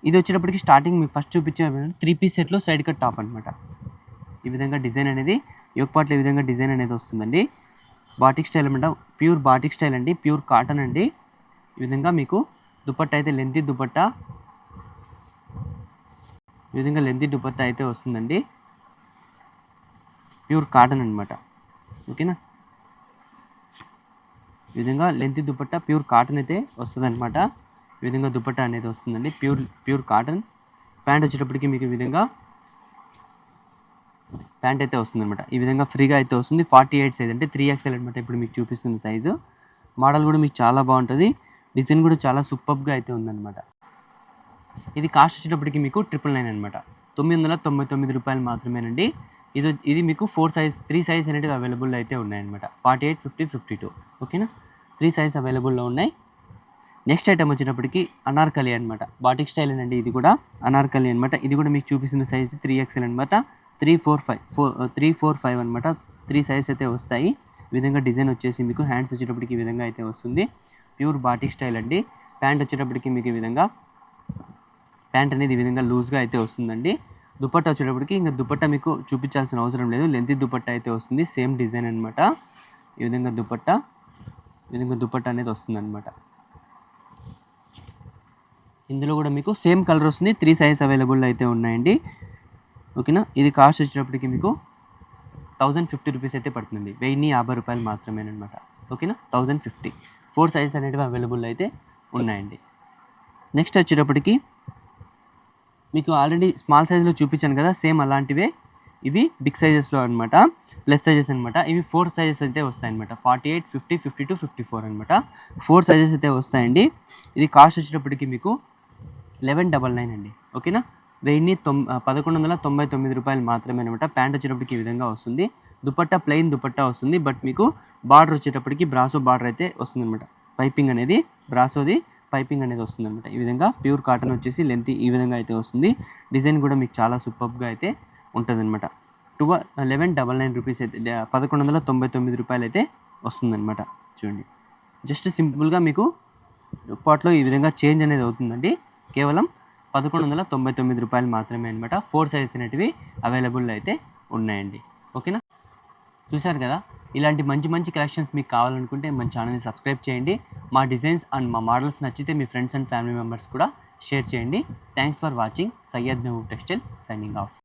ఇది వచ్చేటప్పటికి స్టార్టింగ్ మీకు ఫస్ట్ చూపించే 3 పీస్ సెట్లో సైడ్ కట్ టాప్ అనమాట. ఈ విధంగా డిజైన్ అనేది యోక్ పార్ట్లో ఈ విధంగా డిజైన్ అనేది వస్తుందండి. బాటిక్ స్టైల్ అనమాట. ప్యూర్ బాటిక్ స్టైల్ అండి, ప్యూర్ కాటన్ అండి. ఈ విధంగా మీకు దుపట్టా అయితే లెంతీ దుపట్టా, ఈ విధంగా లెంతీ దుపట్టా అయితే వస్తుందండి. ప్యూర్ కాటన్ అనమాట. ఓకేనా. ఈ విధంగా లెంతీ దుపట్టా ప్యూర్ కాటన్ అయితే వస్తుంది అనమాట. ఈ విధంగా దుపట్టా అనేది వస్తుందండి, ప్యూర్ కాటన్. ప్యాంట్ వచ్చేటప్పటికి మీకు ఈ విధంగా ప్యాంట్ అయితే వస్తుంది అనమాట. ఈ విధంగా ఫ్రీగా అయితే వస్తుంది. 48 సైజ్ అంటే 3XL అనమాట. ఇప్పుడు మీకు చూపిస్తుంది సైజు. మోడల్ కూడా మీకు చాలా బాగుంటుంది. డిజైన్ కూడా చాలా సూపర్గా అయితే ఉందన్నమాట. ఇది కాస్ట్ వచ్చేటప్పటికి మీకు 999 అనమాట. 999 రూపాయలు మాత్రమేనండి. ఇది మీకు 3 సైజ్ అనేవి అవైలబుల్ అయితే ఉన్నాయన్నమాట. 48, 50, 52. ఓకేనా. 3 సైజ్ అవైలబుల్లో ఉన్నాయి. నెక్స్ట్ ఐటమ్ వచ్చేటప్పటికి అనార్కలి అనమాట. బాటిక్ స్టైల్ అండి, ఇది కూడా అనార్కలి అనమాట. ఇది కూడా మీకు చూపిస్తున్న సైజు 3XL అనమాట. 3, 4, 5 అనమాట. 3 సైజ్ అయితే వస్తాయి. ఈ విధంగా డిజైన్ వచ్చేసి మీకు హ్యాండ్స్ వచ్చేటప్పటికి ఈ విధంగా అయితే వస్తుంది. ప్యూర్ బాటిక్ స్టైల్ అండి. ప్యాంట్ వచ్చేటప్పటికి మీకు ఈ విధంగా ప్యాంట్ అనేది ఈ విధంగా లూజ్గా అయితే వస్తుందండి. దుపట్టా వచ్చేటప్పటికి ఇంకా దుపట్టా మీకు చూపించాల్సిన అవసరం లేదు, లెంతీ దుపట్టా అయితే వస్తుంది. సేమ్ డిజైన్ అనమాట. ఈ విధంగా దుపట్టా అనేది వస్తుందన్నమాట. ఇందులో కూడా మీకు సేమ్ కలర్ వస్తుంది. 3 సైజ్ అవైలబుల్ అయితే ఉన్నాయండి. ఓకేనా. ఇది కాస్ట్ వచ్చేటప్పటికి మీకు 1050 రూపీస్ అయితే పడుతుంది. 1050 రూపాయలు మాత్రమేనమాట. ఓకేనా. 1050. 4 సైజెస్ అనేవి అవైలబుల్ అయితే ఉన్నాయండి. నెక్స్ట్ వచ్చేటప్పటికి మీకు ఆల్రెడీ స్మాల్ సైజులో చూపించాను కదా, సేమ్ అలాంటివే ఇవి బిగ్ సైజెస్లో అనమాట. ప్లస్ సైజెస్ అనమాట. ఇవి 4 సైజెస్ అయితే వస్తాయన్నమాట. 48, 50, 52, 54 అనమాట. 4 సైజెస్ అయితే వస్తాయండి. ఇది కాస్ట్ వచ్చేటప్పటికి మీకు 1199 అండి. ఓకేనా. 1199 రూపాయలు మాత్రమే అనమాట. ప్యాంట్ వచ్చేటప్పటికి ఈ విధంగా వస్తుంది. దుపట్టా ప్లెయిన్ దుపట్టా వస్తుంది, బట్ మీకు బార్డర్ వచ్చేటప్పటికి బ్రాసో బార్డర్ అయితే వస్తుంది అనమాట. పైపింగ్ అనేది బ్రాసోది పైపింగ్ అనేది వస్తుంది అనమాట. ఈ విధంగా ప్యూర్ కాటన్ వచ్చేసి లెంత్ ఈ విధంగా అయితే వస్తుంది. డిజైన్ కూడా మీకు చాలా సూపర్గా అయితే ఉంటుంది అనమాట. 1199 రూపీస్ అయితే 1199 రూపాయలు అయితే వస్తుందన్నమాట. చూడండి, జస్ట్ సింపుల్గా మీకు పాట్లో ఈ విధంగా చేంజ్ అనేది అవుతుందండి. కేవలం 1199 రూపాయలు మాత్రమే అనమాట. 4 సైజెస్ అనేటివి అవైలబుల్ అయితే ఉన్నాయండి. ఓకేనా. చూశారు కదా, ఇలాంటి మంచి మంచి కలెక్షన్స్ మీకు కావాలనుకుంటే మన ఛానల్ని సబ్స్క్రైబ్ చేయండి. మా డిజైన్స్ అండ్ మా మోడల్స్ నచ్చితే మీ ఫ్రెండ్స్ అండ్ ఫ్యామిలీ మెంబర్స్ కూడా షేర్ చేయండి. Thanks for watching. Syed Mehboob textiles signing off.